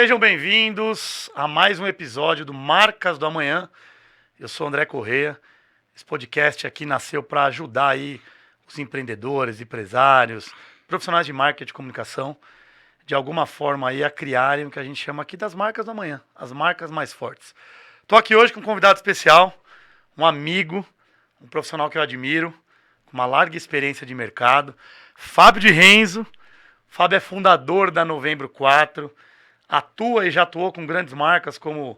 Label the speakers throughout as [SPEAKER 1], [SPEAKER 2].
[SPEAKER 1] Sejam bem-vindos a mais um episódio do Marcas do Amanhã. Eu sou André Corrêa. Esse podcast aqui nasceu para ajudar aí os empreendedores, empresários, profissionais de marketing e comunicação, de alguma forma aí a criarem o que a gente chama aqui das marcas do amanhã, as marcas mais fortes. Estou aqui hoje com um convidado especial, um amigo, um profissional que eu admiro, com uma larga experiência de mercado, Fábio de Renzo. Fábio é fundador da Novembro 4, atua e já atuou com grandes marcas como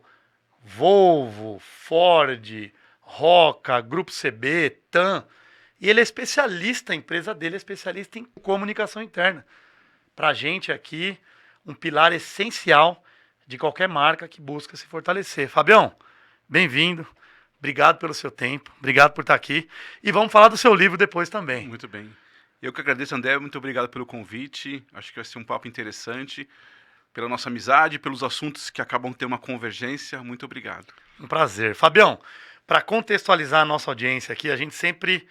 [SPEAKER 1] Volvo, Ford, Roca, Grupo CB, TAM. E ele é especialista, a empresa dele é especialista em comunicação interna. Para a gente aqui, um pilar essencial de qualquer marca que busca se fortalecer. Fabião, bem-vindo. Obrigado pelo seu tempo. Obrigado por estar aqui. E vamos falar do seu livro depois também.
[SPEAKER 2] Muito bem. Eu que agradeço, André. Muito obrigado pelo convite. Acho que vai ser um papo interessante. Pela nossa amizade, pelos assuntos que acabam tendo uma convergência. Muito obrigado.
[SPEAKER 1] Um prazer. Fabião, para contextualizar a nossa audiência aqui, a gente sempre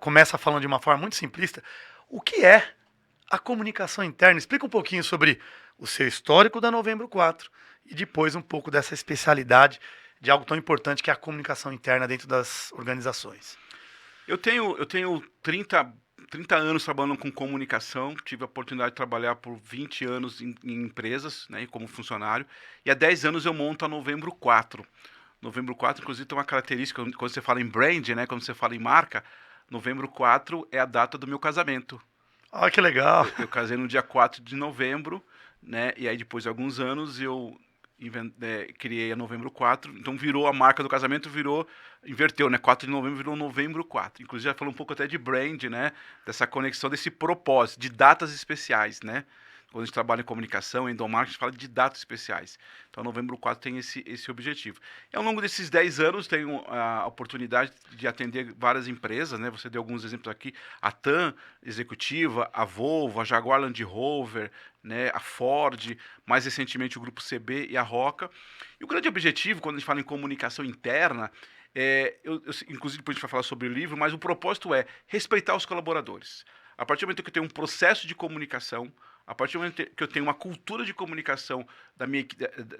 [SPEAKER 1] começa falando de uma forma muito simplista. O que é a comunicação interna? Explica um pouquinho sobre o seu histórico da Novembro 4 e depois um pouco dessa especialidade de algo tão importante que é a comunicação interna dentro das organizações.
[SPEAKER 2] Eu tenho 30 anos trabalhando com comunicação, tive a oportunidade de trabalhar por 20 anos em empresas, né, como funcionário, e há 10 anos eu monto a Novembro 4. Novembro 4, inclusive, tem uma característica, quando você fala em brand, né, quando você fala em marca, Novembro 4 é a data do meu casamento.
[SPEAKER 1] Ah, que legal!
[SPEAKER 2] Eu casei no dia 4 de novembro, né, e aí depois de alguns anos eu criei a Novembro 4, então virou a marca do casamento, inverteu, né? 4 de novembro virou Novembro 4. Inclusive já falou um pouco até de brand, né? Dessa conexão, desse propósito, de datas especiais, né? Quando a gente trabalha em comunicação, em endomarketing, a gente fala de datas especiais. Então, Novembro 4 tem esse objetivo. E ao longo desses 10 anos, tenho a oportunidade de atender várias empresas, né? Você deu alguns exemplos aqui. A TAM Executiva, a Volvo, a Jaguar Land Rover, né? A Ford, mais recentemente o Grupo CB e a Roca. E o grande objetivo, quando a gente fala em comunicação interna, inclusive depois a gente vai falar sobre o livro, mas o propósito é respeitar os colaboradores. A partir do momento que eu tenho um processo de comunicação, a partir do momento que eu tenho uma cultura de comunicação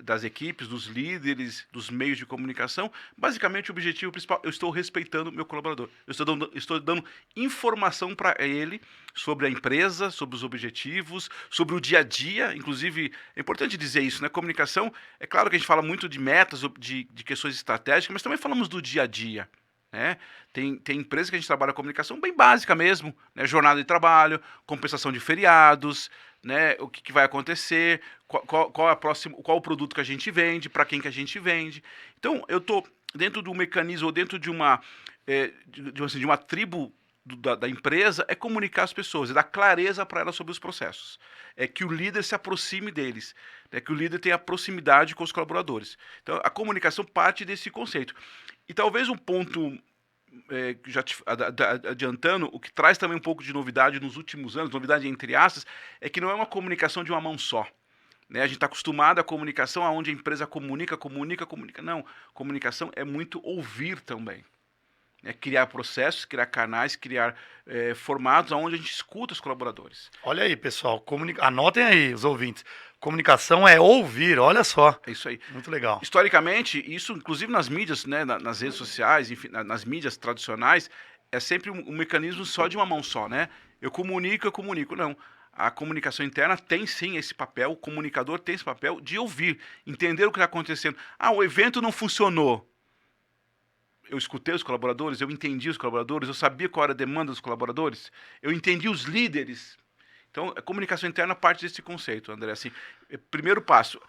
[SPEAKER 2] das equipes, dos líderes, dos meios de comunicação, basicamente o objetivo principal, eu estou respeitando o meu colaborador. Eu estou dando informação para ele sobre a empresa, sobre os objetivos, sobre o dia a dia. Inclusive, é importante dizer isso, né? Comunicação, é claro que a gente fala muito de metas, de questões estratégicas, mas também falamos do dia a dia. Né? Tem empresas que a gente trabalha comunicação bem básica mesmo, né? Jornada de trabalho, compensação de feriados, né? O que vai acontecer, qual o produto que a gente vende, para quem que a gente vende. Então, eu estou dentro do mecanismo, ou dentro de uma tribo da empresa, é comunicar as pessoas, é dar clareza para elas sobre os processos. É que o líder se aproxime deles, é que o líder tenha proximidade com os colaboradores. Então, a comunicação parte desse conceito. E talvez um ponto, já adiantando, o que traz também um pouco de novidade nos últimos anos, novidade entre aspas, é que não é uma comunicação de uma mão só. Né? A gente está acostumado à comunicação onde a empresa comunica. Não, comunicação é muito ouvir também. É criar processos, criar canais, criar formatos onde a gente escuta os colaboradores.
[SPEAKER 1] Olha aí, pessoal, anotem aí os ouvintes. Comunicação é ouvir, olha só.
[SPEAKER 2] É isso aí.
[SPEAKER 1] Muito legal.
[SPEAKER 2] Historicamente, isso inclusive nas mídias, né, nas redes sociais, enfim, nas mídias tradicionais, é sempre um mecanismo só de uma mão só, né? Eu comunico. Não. A comunicação interna tem sim esse papel, o comunicador tem esse papel de ouvir, entender o que está acontecendo. Ah, o evento não funcionou. Eu escutei os colaboradores, eu entendi os colaboradores, eu sabia qual era a demanda dos colaboradores, eu entendi os líderes. Então, a comunicação interna parte desse conceito, André. Assim, primeiro passo,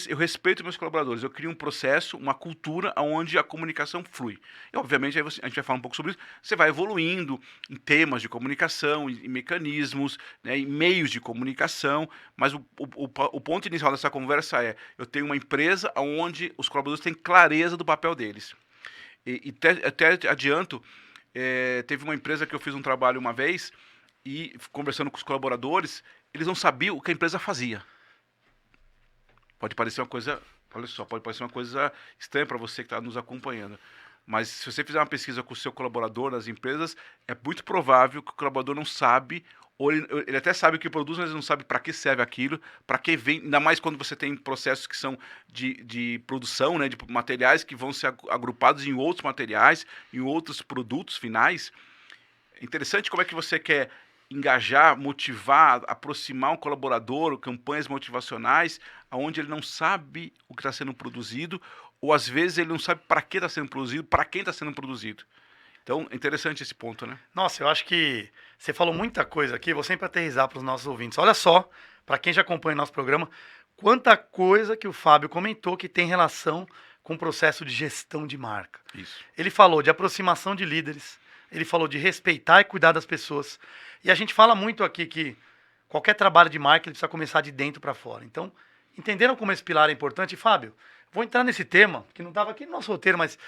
[SPEAKER 2] eu respeito meus colaboradores, eu crio um processo, uma cultura onde a comunicação flui. E, obviamente, aí a gente vai falar um pouco sobre isso, você vai evoluindo em temas de comunicação, em mecanismos, né, em meios de comunicação, mas o ponto inicial dessa conversa é, eu tenho uma empresa onde os colaboradores têm clareza do papel deles. E até adianto, teve uma empresa que eu fiz um trabalho uma vez, e conversando com os colaboradores, eles não sabiam o que a empresa fazia. Pode parecer uma coisa, olha só, pode parecer uma coisa estranha para você que está nos acompanhando. Mas se você fizer uma pesquisa com o seu colaborador nas empresas, é muito provável que o colaborador não sabe ou ele até sabe o que produz, mas ele não sabe para que serve aquilo, para que vem, ainda mais quando você tem processos que são de produção, né, de materiais que vão ser agrupados em outros materiais, em outros produtos finais. É interessante como é que você quer engajar, motivar, aproximar um colaborador, campanhas motivacionais, onde ele não sabe o que está sendo produzido, ou às vezes ele não sabe para que está sendo produzido, para quem está sendo produzido. Então, é interessante esse ponto, né?
[SPEAKER 1] Nossa, eu acho que você falou muita coisa aqui, vou sempre aterrissar para os nossos ouvintes. Olha só, para quem já acompanha nosso programa, quanta coisa que o Fábio comentou que tem relação com o processo de gestão de marca.
[SPEAKER 2] Isso.
[SPEAKER 1] Ele falou de aproximação de líderes, ele falou de respeitar e cuidar das pessoas. E a gente fala muito aqui que qualquer trabalho de marca ele precisa começar de dentro para fora. Então, entenderam como esse pilar é importante? Fábio, vou entrar nesse tema, que não estava aqui no nosso roteiro, mas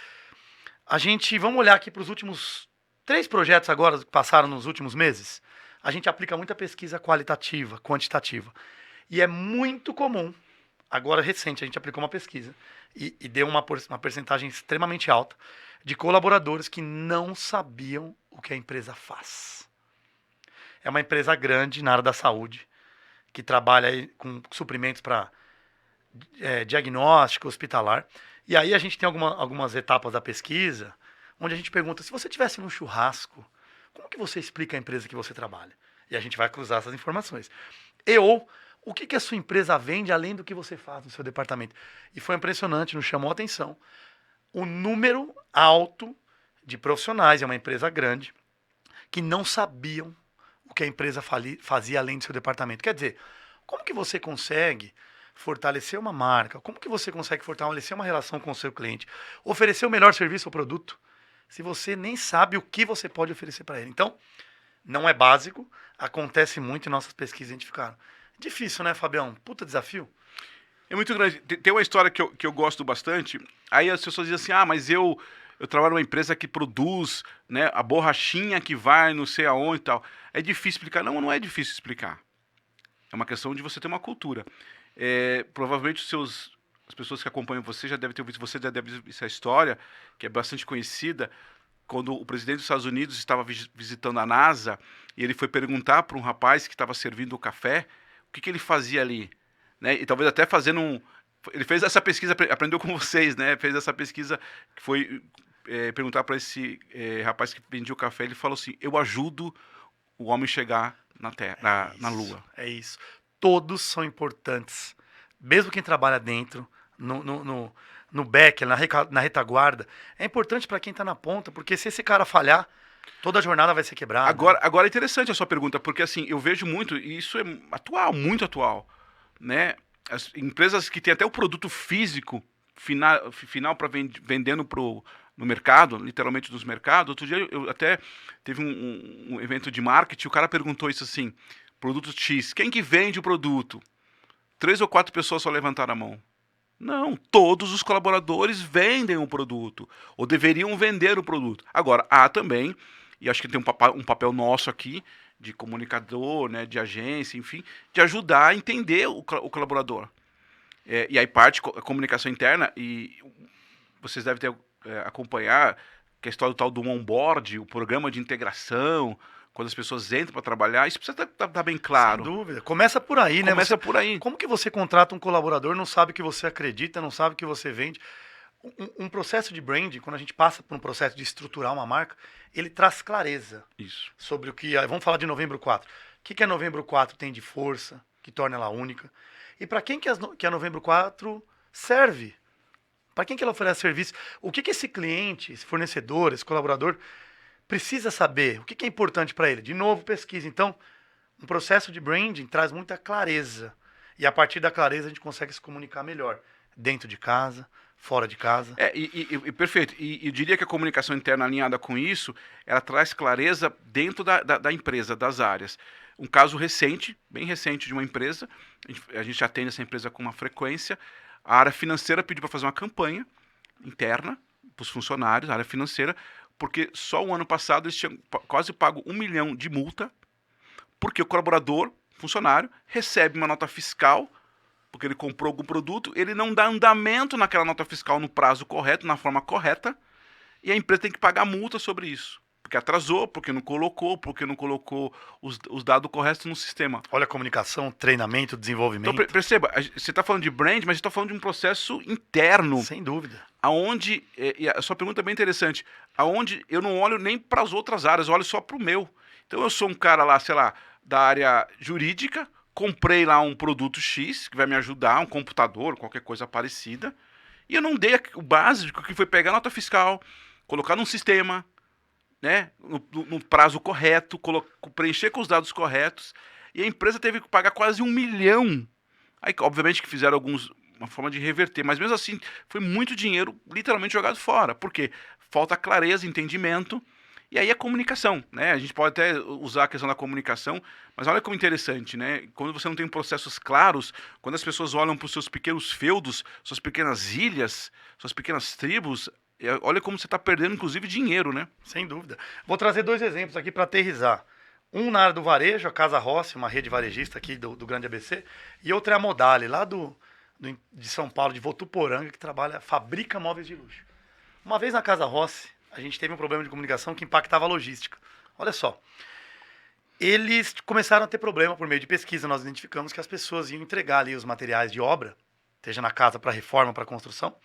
[SPEAKER 1] vamos olhar aqui para os últimos 3 projetos agora que passaram nos últimos meses. A gente aplica muita pesquisa qualitativa, quantitativa. E é muito comum, agora recente, a gente aplicou uma pesquisa e deu uma percentagem extremamente alta de colaboradores que não sabiam o que a empresa faz. É uma empresa grande na área da saúde, que trabalha aí com suprimentos para diagnóstico hospitalar. E aí a gente tem algumas etapas da pesquisa, onde a gente pergunta, se você tivesse num churrasco, como que você explica a empresa que você trabalha? E a gente vai cruzar essas informações. O que a sua empresa vende além do que você faz no seu departamento? E foi impressionante, nos chamou a atenção. O número alto de profissionais, é uma empresa grande, que não sabiam o que a empresa fazia além do seu departamento. Quer dizer, como que você consegue fortalecer uma marca? Como que você consegue fortalecer uma relação com o seu cliente? Oferecer o melhor serviço ou produto, se você nem sabe o que você pode oferecer para ele. Então, não é básico, acontece muito em nossas pesquisas, identificaram. Difícil, né, Fabião? Puta desafio.
[SPEAKER 2] É muito grande. Tem uma história que eu gosto bastante. Aí as pessoas dizem assim, mas eu trabalho numa empresa que produz, né, a borrachinha que vai não sei aonde e tal. É difícil explicar. Não é difícil explicar. É uma questão de você ter uma cultura. Provavelmente as pessoas que acompanham você já devem ter ouvido, você já deve ter visto essa história, que é bastante conhecida, quando o presidente dos Estados Unidos estava visitando a NASA, e ele foi perguntar para um rapaz que estava servindo o café, o que ele fazia ali, né? E talvez até fazendo ele fez essa pesquisa, aprendeu com vocês, né? Fez essa pesquisa que foi perguntar para esse rapaz que vendia o café, ele falou assim, eu ajudo o homem chegar na Terra, na Lua.
[SPEAKER 1] É isso. Todos são importantes. Mesmo quem trabalha dentro, no back, na retaguarda, é importante para quem está na ponta, porque se esse cara falhar, toda a jornada vai ser quebrada.
[SPEAKER 2] Agora é interessante a sua pergunta, porque assim, eu vejo muito, e isso é atual, muito atual, né? As empresas que têm até o produto físico final para vendendo no mercado, literalmente nos mercados. Outro dia eu até teve um evento de marketing, o cara perguntou isso assim, produto X, quem que vende o produto? 3 ou 4 pessoas só levantaram a mão. Não, todos os colaboradores vendem o produto, ou deveriam vender o produto. Agora, há também, e acho que tem um papel nosso aqui, de comunicador, né, de agência, enfim, de ajudar a entender o colaborador. E aí parte a comunicação interna, e vocês devem ter acompanhar que a história do tal do onboard, o programa de integração, quando as pessoas entram para trabalhar, isso precisa estar bem claro.
[SPEAKER 1] Sem dúvida. Começa por aí, né?
[SPEAKER 2] Começa por aí.
[SPEAKER 1] Como que você contrata um colaborador, não sabe o que você acredita, não sabe o que você vende? Um processo de branding, quando a gente passa por um processo de estruturar uma marca, ele traz clareza sobre o que... Vamos falar de Novembro 4. O que a Novembro 4 tem de força, que torna ela única? E para quem que a Novembro 4 serve? Para quem que ela oferece serviço? O que esse cliente, esse fornecedor, esse colaborador precisa saber? O que é importante para ele? De novo, pesquisa. Então, um processo de branding traz muita clareza. E a partir da clareza a gente consegue se comunicar melhor. Dentro de casa, fora de casa.
[SPEAKER 2] Perfeito. E eu diria que a comunicação interna alinhada com isso, ela traz clareza dentro da empresa, das áreas. Um caso recente, bem recente de uma empresa, a gente atende essa empresa com uma frequência, a área financeira pediu para fazer uma campanha interna para os funcionários, a área financeira, porque só o ano passado eles tinham quase pago 1 milhão de multa, porque o colaborador, funcionário, recebe uma nota fiscal, porque ele comprou algum produto, ele não dá andamento naquela nota fiscal no prazo correto, na forma correta, e a empresa tem que pagar multa sobre isso. Porque atrasou, porque não colocou os dados corretos no sistema.
[SPEAKER 1] Olha a comunicação, treinamento, desenvolvimento.
[SPEAKER 2] Então, perceba, você está falando de brand, mas está falando de um processo interno.
[SPEAKER 1] Sem dúvida.
[SPEAKER 2] Aonde, e a sua pergunta é bem interessante, aonde eu não olho nem para as outras áreas, eu olho só para o meu. Então eu sou um cara lá, sei lá, da área jurídica, comprei lá um produto X, que vai me ajudar, um computador, qualquer coisa parecida, e eu não dei o básico, que foi pegar a nota fiscal, colocar num sistema, né, no prazo correto, preencher com os dados corretos, e a empresa teve que pagar quase 1 milhão. Aí, obviamente, que fizeram uma forma de reverter, mas mesmo assim, foi muito dinheiro literalmente jogado fora. Por quê? Falta clareza, entendimento, e aí a comunicação, né? A gente pode até usar a questão da comunicação, mas olha como interessante, né? Quando você não tem processos claros, quando as pessoas olham para os seus pequenos feudos, suas pequenas ilhas, suas pequenas tribos, olha como você está perdendo, inclusive, dinheiro, né?
[SPEAKER 1] Sem dúvida. Vou trazer 2 exemplos aqui para aterrizar. Um na área do varejo, a Casa Rossi, uma rede varejista aqui do Grande ABC, e outra é a Modale, lá de São Paulo, de Votuporanga, que fabrica móveis de luxo. Uma vez na Casa Rossi, a gente teve um problema de comunicação que impactava a logística. Olha só. Eles começaram a ter problema por meio de pesquisa. Nós identificamos que as pessoas iam entregar ali os materiais de obra, seja na casa para reforma, para construção.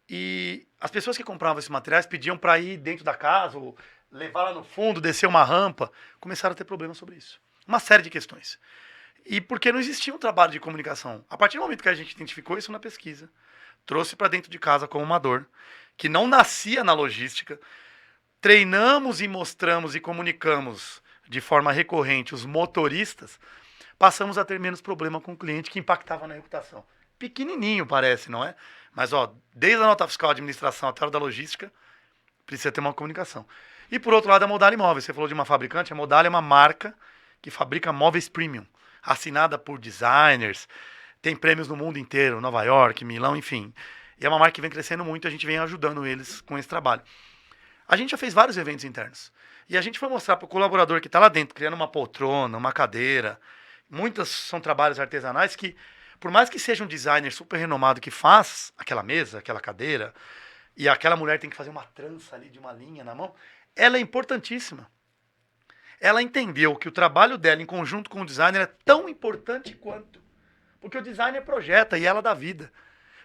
[SPEAKER 1] E as pessoas que compravam esses materiais pediam para ir dentro da casa, ou levar lá no fundo, descer uma rampa. Começaram a ter problemas sobre isso. Uma série de questões. E porque não existia um trabalho de comunicação. A partir do momento que a gente identificou isso na pesquisa, trouxe para dentro de casa como uma dor, que não nascia na logística, treinamos e mostramos e comunicamos de forma recorrente os motoristas, passamos a ter menos problema com o cliente, que impactava na reputação. Pequenininho parece, não é? Mas desde a nota fiscal, a administração até a hora da logística, precisa ter uma comunicação. E por outro lado, a Modale Imóveis. Você falou de uma fabricante, a Modale é uma marca que fabrica móveis premium, assinada por designers, tem prêmios no mundo inteiro, Nova York, Milão, enfim. E é uma marca que vem crescendo muito, a gente vem ajudando eles com esse trabalho. A gente já fez vários eventos internos. E a gente foi mostrar para o colaborador que está lá dentro, criando uma poltrona, uma cadeira. Muitas são trabalhos artesanais que, por mais que seja um designer super renomado que faz aquela mesa, aquela cadeira, e aquela mulher tem que fazer uma trança ali de uma linha na mão, ela é importantíssima. Ela entendeu que o trabalho dela em conjunto com o designer é tão importante quanto. Porque o designer projeta e ela dá vida.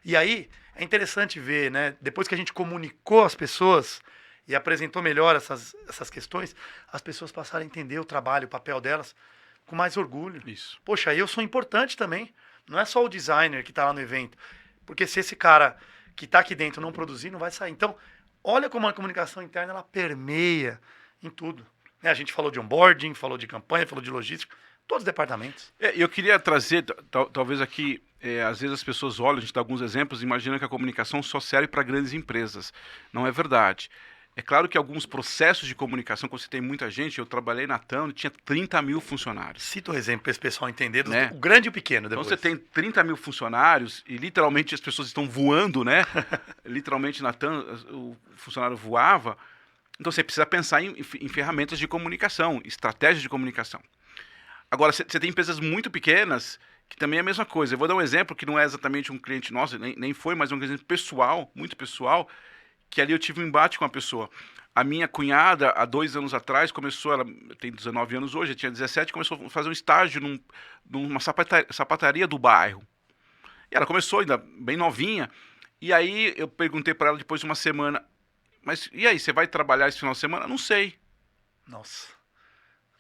[SPEAKER 1] E aí, é interessante ver, né? Depois que a gente comunicou às pessoas e apresentou melhor essas questões, as pessoas passaram a entender o trabalho, o papel delas, com mais orgulho.
[SPEAKER 2] Isso.
[SPEAKER 1] Poxa, eu sou importante também. Não é só o designer que está lá no evento. Porque se esse cara que está aqui dentro não produzir, não vai sair. Então, olha como a comunicação interna ela permeia em tudo. A gente falou de onboarding, falou de campanha, falou de logística, todos os departamentos.
[SPEAKER 2] Eu queria trazer, talvez aqui, às vezes as pessoas olham, a gente dá alguns exemplos, imaginam que a comunicação só serve para grandes empresas. Não é verdade. É claro que alguns processos de comunicação, quando você tem muita gente, eu trabalhei na TAM, tinha 30 mil funcionários.
[SPEAKER 1] Cita um exemplo para esse pessoal entender,
[SPEAKER 2] né?
[SPEAKER 1] O grande e o pequeno depois.
[SPEAKER 2] Então você tem 30 mil funcionários e literalmente as pessoas estão voando, né? Literalmente na TAM o funcionário voava. Então você precisa pensar em ferramentas de comunicação, estratégias de comunicação. Agora, você tem empresas muito pequenas que também é a mesma coisa. Eu vou dar um exemplo que não é exatamente um cliente nosso, nem foi, mas um exemplo pessoal, muito pessoal, que ali eu tive um embate com a pessoa. A minha cunhada, há 2 anos atrás, começou, ela tem 19 anos hoje, eu tinha 17, começou a fazer um estágio numa sapataria do bairro. E ela começou ainda bem novinha, e aí eu perguntei para ela depois de uma semana, mas e aí, você vai trabalhar esse final de semana? Não sei.
[SPEAKER 1] Nossa.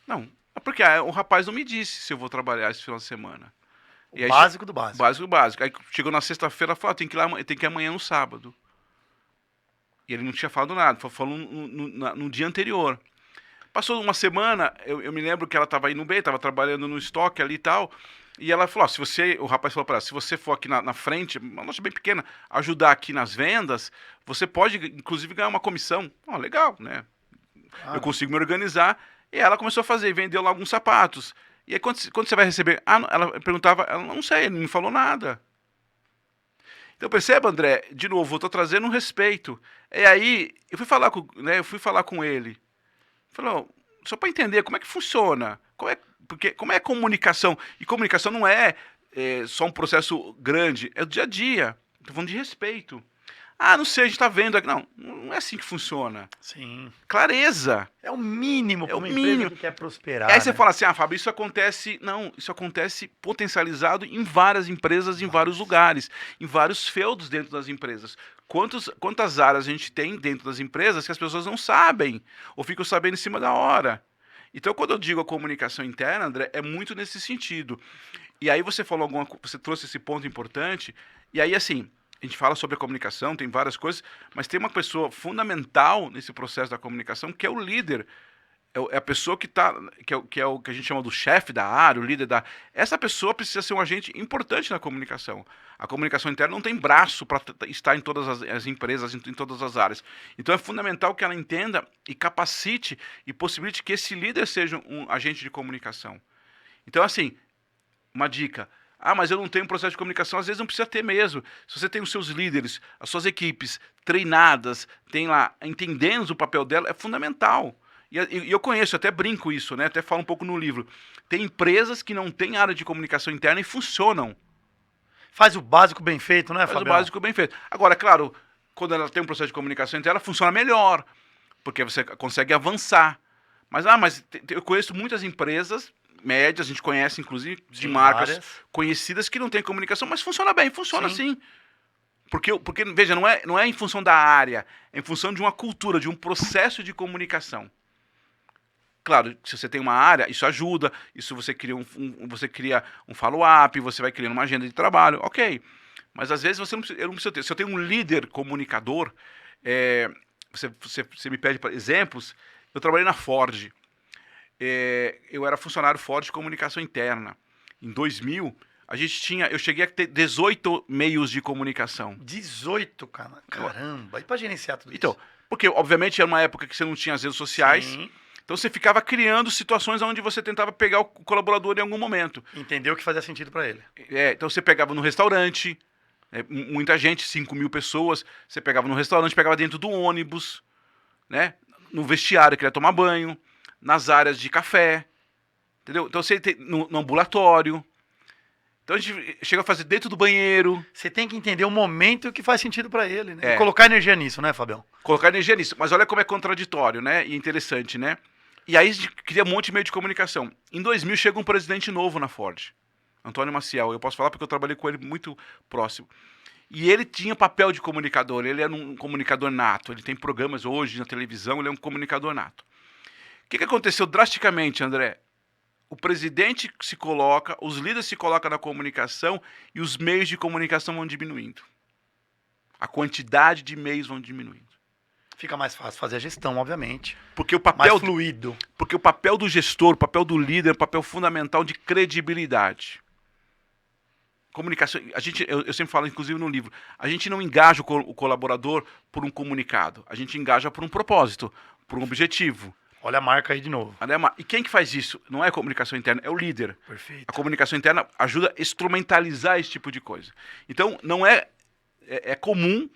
[SPEAKER 2] Não, porque o rapaz não me disse se eu vou trabalhar esse final de semana.
[SPEAKER 1] O básico do básico.
[SPEAKER 2] Básico do básico. Aí chegou na sexta-feira e falou, tem que ir amanhã no sábado. E ele não tinha falado nada, falou no dia anterior. Passou uma semana, eu me lembro que ela estava indo bem, estava trabalhando no estoque ali e tal, e ela falou, o rapaz falou para ela, se você for aqui na frente, uma loja bem pequena, ajudar aqui nas vendas, você pode, inclusive, ganhar uma comissão. Legal, né? Eu consigo me organizar. E ela começou a fazer, vendeu lá alguns sapatos. E aí, quando você vai receber? Ela perguntava, ela não sei, ele não me falou nada. Então, perceba, André, de novo, eu estou trazendo um respeito. E aí, eu fui falar com ele. Falou, só para entender como é que funciona, como é a comunicação. E comunicação não é só um processo grande, é o dia a dia. Estou falando de respeito. Ah, não sei, a gente tá vendo aqui. Não, não é assim que funciona.
[SPEAKER 1] Sim.
[SPEAKER 2] Clareza.
[SPEAKER 1] É o mínimo para
[SPEAKER 2] o
[SPEAKER 1] uma
[SPEAKER 2] mínimo.
[SPEAKER 1] empresa que quer prosperar.
[SPEAKER 2] Aí você
[SPEAKER 1] né?
[SPEAKER 2] fala assim, Fábio, isso acontece... Não, isso acontece potencializado em várias empresas, em vários lugares, em vários feudos dentro das empresas. Quantas áreas a gente tem dentro das empresas que as pessoas não sabem, ou ficam sabendo em cima da hora. Então, quando eu digo a comunicação interna, André, é muito nesse sentido. E aí você falou você trouxe esse ponto importante, e aí assim, a gente fala sobre a comunicação, tem várias coisas, mas tem uma pessoa fundamental nesse processo da comunicação, que é o líder. É a pessoa que é o que a gente chama do chefe da área, o líder da... Essa pessoa precisa ser um agente importante na comunicação. A comunicação interna não tem braço para estar em todas as empresas, em todas as áreas. Então é fundamental que ela entenda e capacite e possibilite que esse líder seja um agente de comunicação. Então, assim, uma dica. Ah, mas eu não tenho um processo de comunicação. Às vezes não precisa ter mesmo. Se você tem os seus líderes, as suas equipes treinadas, tem lá, entendendo o papel dela, é fundamental. E eu conheço, até brinco isso, né? Até falo um pouco no livro. Tem empresas que não têm área de comunicação interna e funcionam.
[SPEAKER 1] Faz o básico bem feito, não é,
[SPEAKER 2] Faz
[SPEAKER 1] Fabião?
[SPEAKER 2] o básico bem feito. Agora, claro, quando ela tem um processo de comunicação interna, ela funciona melhor, porque você consegue avançar. Mas eu conheço muitas empresas médias, a gente conhece, inclusive, de
[SPEAKER 1] Sim,
[SPEAKER 2] marcas
[SPEAKER 1] várias.
[SPEAKER 2] conhecidas que não têm comunicação, mas funciona bem, funciona
[SPEAKER 1] Sim.
[SPEAKER 2] sim. Porque, veja, não é em função da área, é em função de uma cultura, de um processo de comunicação. Claro, se você tem uma área, isso ajuda, isso você cria você cria um follow-up, você vai criando uma agenda de trabalho, ok. Mas às vezes eu não preciso ter. Se eu tenho um líder comunicador, você me pede exemplos, eu trabalhei na Ford. Eu era funcionário Ford de comunicação interna. Em 2000, eu cheguei a ter 18 meios de comunicação.
[SPEAKER 1] 18, cara. Caramba. E para gerenciar tudo
[SPEAKER 2] Então,
[SPEAKER 1] isso?
[SPEAKER 2] porque obviamente era uma época que você não tinha as redes sociais.
[SPEAKER 1] Sim.
[SPEAKER 2] Então você ficava criando situações onde você tentava pegar o colaborador em algum momento.
[SPEAKER 1] Entendeu que fazia sentido para ele.
[SPEAKER 2] Então você pegava no restaurante, muita gente, 5.000 pessoas, você pegava no restaurante, pegava dentro do ônibus, né? No vestiário, que ia tomar banho, nas áreas de café, entendeu? Então você tem no ambulatório. Então a gente chega a fazer dentro do banheiro.
[SPEAKER 1] Você tem que entender o momento que faz sentido para ele, né?
[SPEAKER 2] É.
[SPEAKER 1] E colocar energia nisso, né, Fabião?
[SPEAKER 2] Colocar energia nisso. Mas olha como é contraditório, né? E interessante, né? E aí a gente cria um monte de meio de comunicação. Em 2000 chega um presidente novo na Ford, Antônio Maciel. Eu posso falar porque eu trabalhei com ele muito próximo. E ele tinha papel de comunicador, ele era um comunicador nato. Ele tem programas hoje na televisão, ele é um comunicador nato. O que aconteceu drasticamente, André? O presidente se coloca, os líderes se colocam na comunicação e os meios de comunicação vão diminuindo. A quantidade de meios vão diminuindo.
[SPEAKER 1] Fica mais fácil fazer a gestão, obviamente.
[SPEAKER 2] Porque o
[SPEAKER 1] Mais
[SPEAKER 2] papel
[SPEAKER 1] fluido.
[SPEAKER 2] Porque o papel do gestor, o papel do líder é um papel fundamental de credibilidade. Comunicação, eu sempre falo, inclusive no livro, a gente não engaja o colaborador por um comunicado, a gente engaja por um propósito, por um objetivo.
[SPEAKER 1] Olha a marca aí de novo.
[SPEAKER 2] E quem que faz isso? Não é a comunicação interna, é o líder.
[SPEAKER 1] Perfeito.
[SPEAKER 2] A comunicação interna ajuda a instrumentalizar esse tipo de coisa. Então, não é comum,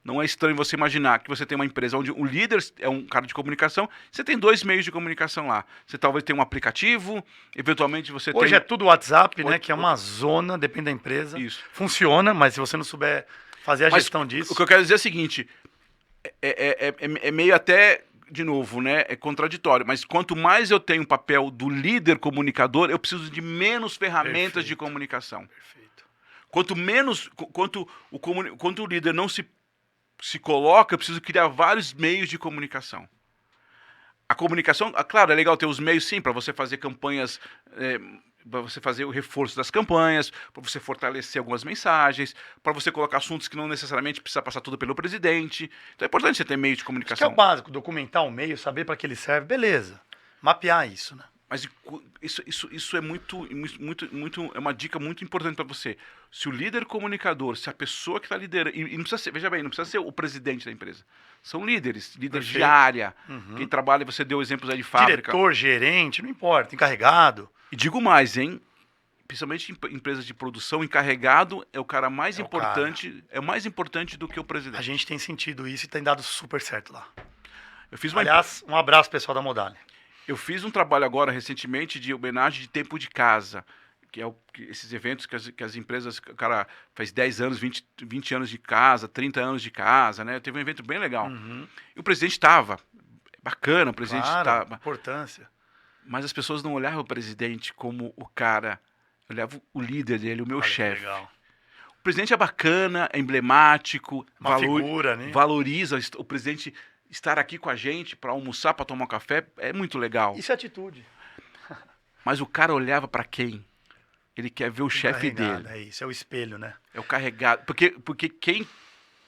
[SPEAKER 2] não é estranho você imaginar que você tem uma empresa onde o líder é um cara de comunicação, você tem 2 meios de comunicação lá. Você talvez tenha um aplicativo, eventualmente você tem...
[SPEAKER 1] Hoje é tudo WhatsApp, né? Que é uma zona, depende da empresa.
[SPEAKER 2] Isso.
[SPEAKER 1] Funciona, mas se você não souber fazer a gestão disso...
[SPEAKER 2] O que eu quero dizer é o seguinte, é meio até, de novo, né, é contraditório, mas quanto mais eu tenho o papel do líder comunicador, eu preciso de menos ferramentas de comunicação.
[SPEAKER 1] Perfeito.
[SPEAKER 2] Quanto o líder não se coloca, eu preciso criar vários meios de comunicação. A comunicação, claro, é legal ter os meios, sim, para você fazer campanhas, para você fazer o reforço das campanhas, para você fortalecer algumas mensagens, para você colocar assuntos que não necessariamente precisa passar tudo pelo presidente. Então é importante você ter meio de
[SPEAKER 1] Isso que é
[SPEAKER 2] comunicação.
[SPEAKER 1] o básico, documentar o meio, saber para que ele serve, beleza. Mapear isso, né?
[SPEAKER 2] Mas isso é é uma dica muito importante para você. Se o líder comunicador, se a pessoa que está liderando, e não precisa ser, veja bem, não precisa ser o presidente da empresa. São líderes de
[SPEAKER 1] Perfeito.
[SPEAKER 2] área.
[SPEAKER 1] Uhum.
[SPEAKER 2] Quem trabalha, você deu exemplos aí de fábrica.
[SPEAKER 1] Diretor, gerente, não importa, encarregado.
[SPEAKER 2] E digo mais, hein? Principalmente em empresas de produção, encarregado é o cara mais importante, é mais importante do que o presidente.
[SPEAKER 1] A gente tem sentido isso e tem dado super certo lá.
[SPEAKER 2] Eu fiz
[SPEAKER 1] Aliás, um abraço pessoal da Modale.
[SPEAKER 2] Eu fiz um trabalho agora, recentemente, de homenagem de tempo de casa. esses eventos que as empresas, o cara faz 10 anos, 20 anos de casa, 30 anos de casa, né? Teve um evento bem legal. E o presidente estava, bacana, o presidente estava.
[SPEAKER 1] Importância.
[SPEAKER 2] Mas as pessoas não olhavam o presidente como o cara, olhavam o líder dele, o meu chefe.
[SPEAKER 1] Legal.
[SPEAKER 2] O presidente é bacana, é emblemático,
[SPEAKER 1] Figura, né?
[SPEAKER 2] valoriza o presidente estar aqui com a gente para almoçar, para tomar um café, é muito legal.
[SPEAKER 1] Isso é atitude.
[SPEAKER 2] Mas o cara olhava para quem? Ele quer ver o chefe dele.
[SPEAKER 1] É isso, é o espelho, né?
[SPEAKER 2] É o carregado. Porque quem,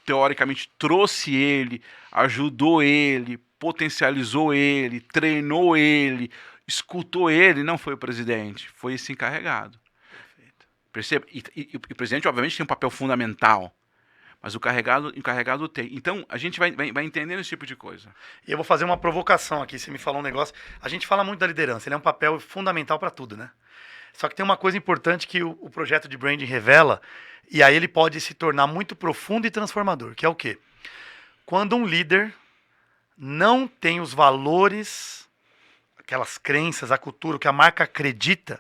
[SPEAKER 2] teoricamente, trouxe ele, ajudou ele, potencializou ele, treinou ele, escutou ele, não foi o presidente, foi esse encarregado.
[SPEAKER 1] Perfeito.
[SPEAKER 2] Perceba? E o presidente, obviamente, tem um papel fundamental, mas o encarregado tem. Então, a gente vai entendendo esse tipo de coisa.
[SPEAKER 1] E eu vou fazer uma provocação aqui, você me falou um negócio. A gente fala muito da liderança, ele é um papel fundamental para tudo, né? Só que tem uma coisa importante que o projeto de branding revela, e aí ele pode se tornar muito profundo e transformador, que é o quê? Quando um líder não tem os valores, aquelas crenças, a cultura, o que a marca acredita,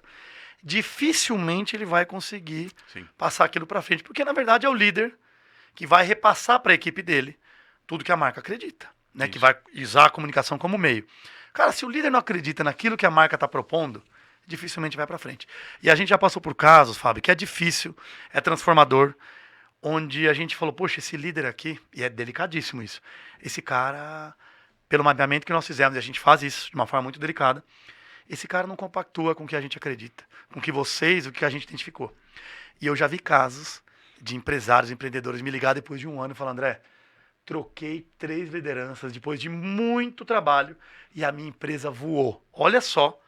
[SPEAKER 1] dificilmente ele vai conseguir passar aquilo para frente, porque na verdade é o líder que vai repassar para a equipe dele tudo que a marca acredita, né? Que vai usar a comunicação como meio. Cara, se o líder não acredita naquilo que a marca está propondo, dificilmente vai para frente. E a gente já passou por casos, Fábio, que é difícil, é transformador, onde a gente falou, poxa, esse líder aqui, e é delicadíssimo isso, esse cara, pelo mapeamento que nós fizemos, e a gente faz isso de uma forma muito delicada, esse cara não compactua com o que a gente acredita, com o que vocês, o que a gente identificou. E eu já vi casos de empresários, empreendedores me ligar depois de um ano e falar, André, troquei 3 lideranças depois de muito trabalho e a minha empresa voou. Olha só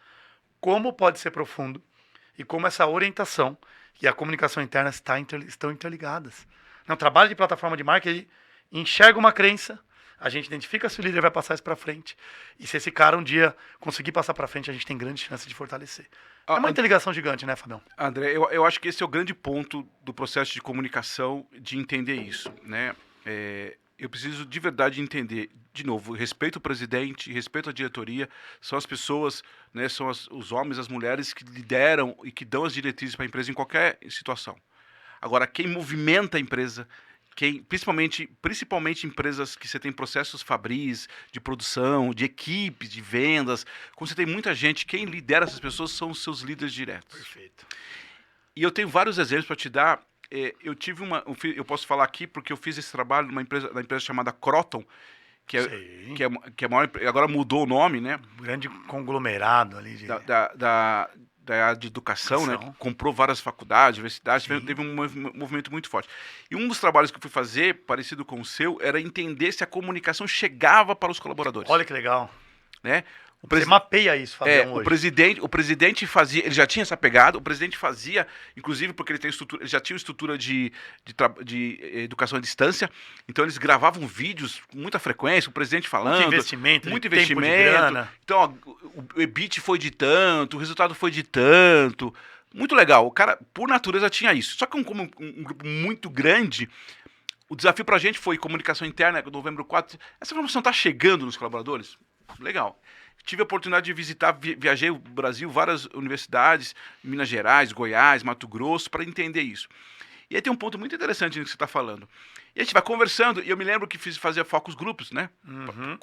[SPEAKER 1] como pode ser profundo e como essa orientação e a comunicação interna estão interligadas. No trabalho de plataforma de marca, ele enxerga uma crença, a gente identifica se o líder vai passar isso para frente. E se esse cara um dia conseguir passar para frente, a gente tem grande chance de fortalecer. É uma interligação gigante, né, Fabião?
[SPEAKER 2] André, eu acho que esse é o grande ponto do processo de comunicação, de entender isso, né? Eu preciso de verdade entender, de novo, respeito o presidente, respeito a diretoria, são as pessoas, né, são os homens, as mulheres que lideram e que dão as diretrizes para a empresa em qualquer situação. Agora, quem movimenta a empresa, principalmente empresas que você tem processos fabris, de produção, de equipes, de vendas, quando você tem muita gente, quem lidera essas pessoas são os seus líderes diretos.
[SPEAKER 1] Perfeito.
[SPEAKER 2] E eu tenho vários exemplos para te dar. Eu posso falar aqui porque eu fiz esse trabalho numa empresa chamada Croton, que é maior, agora mudou o nome, né?
[SPEAKER 1] Um grande conglomerado ali
[SPEAKER 2] da área de educação, né? Comprou várias faculdades, universidades, teve um movimento muito forte. E um dos trabalhos que eu fui fazer, parecido com o seu, era entender se a comunicação chegava para os colaboradores.
[SPEAKER 1] Olha que legal.
[SPEAKER 2] Né?
[SPEAKER 1] Você mapeia isso, Fabião, hoje.
[SPEAKER 2] O presidente fazia, ele já tinha essa pegada, o presidente fazia, inclusive porque ele já tinha uma estrutura de educação à distância, então eles gravavam vídeos com muita frequência, o presidente falando.
[SPEAKER 1] Muito investimento. Tempo de grana.
[SPEAKER 2] Então, ó, o EBIT foi de tanto, o resultado foi de tanto. Muito legal. O cara, por natureza, tinha isso. Só que como um grupo muito grande, o desafio pra gente foi comunicação interna, novembro 4. Essa informação está chegando nos colaboradores? Legal. Tive a oportunidade de visitar, viajei o Brasil, várias universidades, Minas Gerais, Goiás, Mato Grosso, para entender isso. E aí tem um ponto muito interessante no que você está falando. E a gente vai conversando, e eu me lembro que fazia focus grupos, né?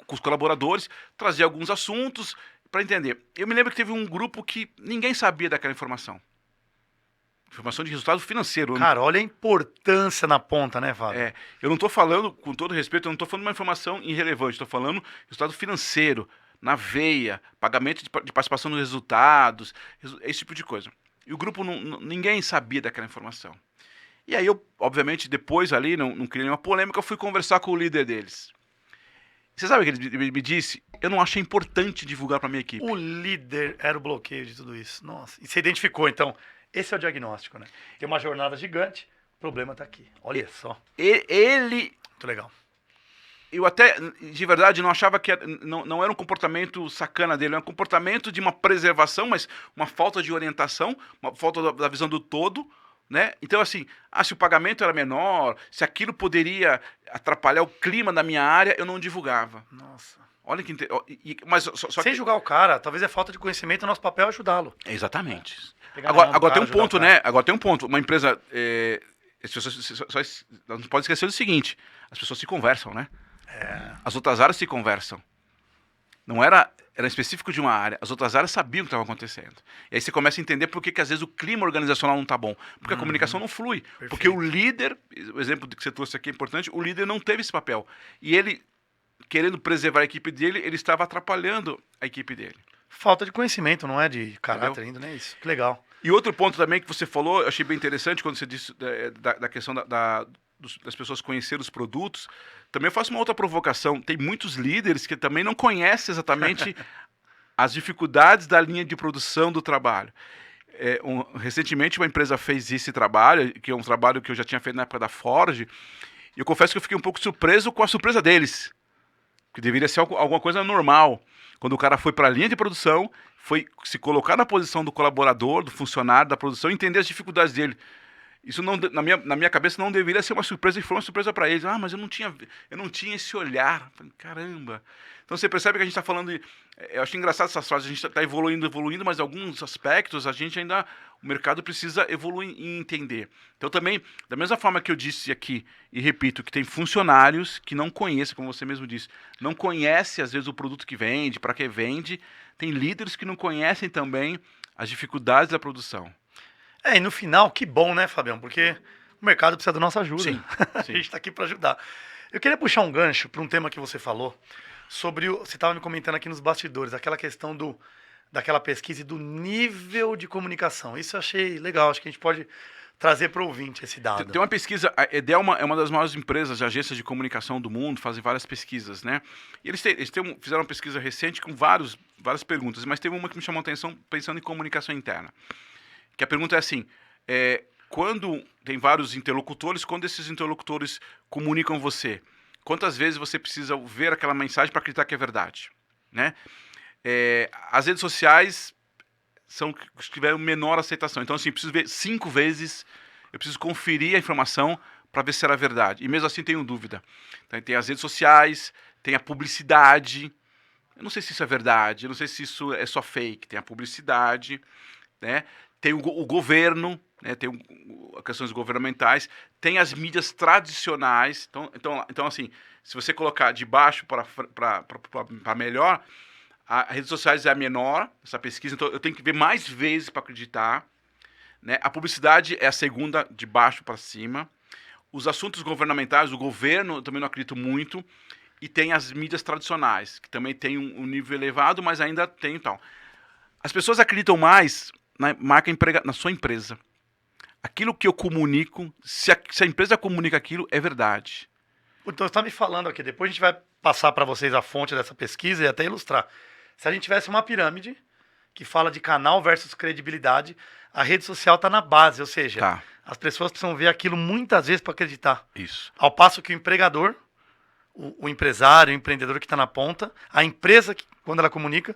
[SPEAKER 2] Com os colaboradores, trazia alguns assuntos para entender. Eu me lembro que teve um grupo que ninguém sabia daquela informação. Informação de resultado financeiro.
[SPEAKER 1] Cara, olha a importância na ponta, né, Fábio?
[SPEAKER 2] Eu não estou falando, com todo respeito, eu não estou falando de uma informação irrelevante, estou falando resultado financeiro, na veia, pagamento de participação nos resultados, esse tipo de coisa. E o grupo, ninguém sabia daquela informação. E aí eu, obviamente, depois ali, não criei nenhuma polêmica, eu fui conversar com o líder deles. Você sabe o que ele me disse? Eu não achei importante divulgar para minha equipe.
[SPEAKER 1] O líder era o bloqueio de tudo isso. Nossa, e você identificou, então, esse é o diagnóstico, né? Tem uma jornada gigante, o problema está aqui. Olha só.
[SPEAKER 2] Muito
[SPEAKER 1] legal.
[SPEAKER 2] Eu até, de verdade, não achava que não era um comportamento sacana dele, era um comportamento de uma preservação, mas uma falta de orientação, uma falta da visão do todo, né? Então, assim, se o pagamento era menor, se aquilo poderia atrapalhar o clima da minha área, eu não divulgava.
[SPEAKER 1] Nossa.
[SPEAKER 2] Olha que mas só
[SPEAKER 1] Sem
[SPEAKER 2] que
[SPEAKER 1] julgar o cara, talvez é falta de conhecimento, nosso papel é ajudá-lo.
[SPEAKER 2] exatamente.
[SPEAKER 1] Pegar na mão do
[SPEAKER 2] Agora tem
[SPEAKER 1] cara,
[SPEAKER 2] um
[SPEAKER 1] ajudar o
[SPEAKER 2] ponto,
[SPEAKER 1] cara.
[SPEAKER 2] né? Agora tem um ponto. Uma empresa, as pessoas não pode esquecer do seguinte: as pessoas se conversam, né? As outras áreas se conversam. Não era específico de uma área. As outras áreas sabiam o que estava acontecendo. E aí você começa a entender por que às vezes o clima organizacional não está bom. Porque a comunicação não flui.
[SPEAKER 1] Perfeito.
[SPEAKER 2] Porque o líder, o exemplo que você trouxe aqui é importante, o líder não teve esse papel. E ele, querendo preservar a equipe dele, ele estava atrapalhando a equipe dele.
[SPEAKER 1] Falta de conhecimento, não é de caráter
[SPEAKER 2] Entendeu?
[SPEAKER 1] ainda, né? Isso, que legal.
[SPEAKER 2] E outro ponto também que você falou, eu achei bem interessante quando você disse da questão das pessoas conhecerem os produtos. Também eu faço uma outra provocação. Tem muitos líderes que também não conhecem exatamente as dificuldades da linha de produção do trabalho. Recentemente uma empresa fez esse trabalho, que é um trabalho que eu já tinha feito na época da Ford, e eu confesso que eu fiquei um pouco surpreso com a surpresa deles, que deveria ser alguma coisa normal. Quando o cara foi para a linha de produção, foi se colocar na posição do colaborador, do funcionário da produção, e entender as dificuldades dele. Isso não, na minha cabeça não deveria ser uma surpresa, e foi uma surpresa para eles. Mas eu não tinha esse olhar. Falei, caramba. Então você percebe que a gente está falando eu acho engraçado essas frases, a gente está evoluindo, mas em alguns aspectos o mercado precisa evoluir e entender. Então também, da mesma forma que eu disse aqui, e repito, que tem funcionários que não conhecem, como você mesmo disse, não conhecem às vezes o produto que vende, para que vende, tem líderes que não conhecem também as dificuldades da produção.
[SPEAKER 1] E no final, que bom, né, Fabião? Porque o mercado precisa da nossa ajuda.
[SPEAKER 2] Sim.
[SPEAKER 1] A gente está aqui para ajudar. Eu queria puxar um gancho para um tema que você falou, sobre você estava me comentando aqui nos bastidores, aquela questão daquela pesquisa e do nível de comunicação. Isso eu achei legal, acho que a gente pode trazer para o ouvinte esse dado.
[SPEAKER 2] Tem uma pesquisa, a Edel é uma das maiores empresas de agências de comunicação do mundo, fazem várias pesquisas, né? E eles fizeram uma pesquisa recente com várias perguntas, mas teve uma que me chamou a atenção pensando em comunicação interna. Que a pergunta é assim, quando tem vários interlocutores, quando esses interlocutores comunicam você, quantas vezes você precisa ver aquela mensagem para acreditar que é verdade, né? As redes sociais são que tiveram menor aceitação. Então, assim, eu preciso ver 5 vezes, eu preciso conferir a informação para ver se era verdade. E mesmo assim tenho dúvida. Então, tem as redes sociais, tem a publicidade. Eu não sei se isso é verdade, eu não sei se isso é só fake. Tem a publicidade, né? Tem o governo, né? Tem questões governamentais, tem as mídias tradicionais. Então assim, se você colocar de baixo para melhor, as redes sociais é a menor, essa pesquisa, então eu tenho que ver mais vezes para acreditar. Né? A publicidade é a segunda, de baixo para cima. Os assuntos governamentais, o governo, eu também não acredito muito. E tem as mídias tradicionais, que também tem um nível elevado, mas ainda tem e tal. As pessoas acreditam mais na marca na sua empresa. Aquilo que eu comunico, se a empresa comunica aquilo, é verdade.
[SPEAKER 1] Então, você está me falando aqui, depois a gente vai passar para vocês a fonte dessa pesquisa e até ilustrar. Se a gente tivesse uma pirâmide que fala de canal versus credibilidade, a rede social está na base, ou seja, as pessoas precisam ver aquilo muitas vezes para acreditar.
[SPEAKER 2] Isso.
[SPEAKER 1] Ao passo que o empregador, o empresário, o empreendedor que está na ponta, a empresa, quando ela comunica,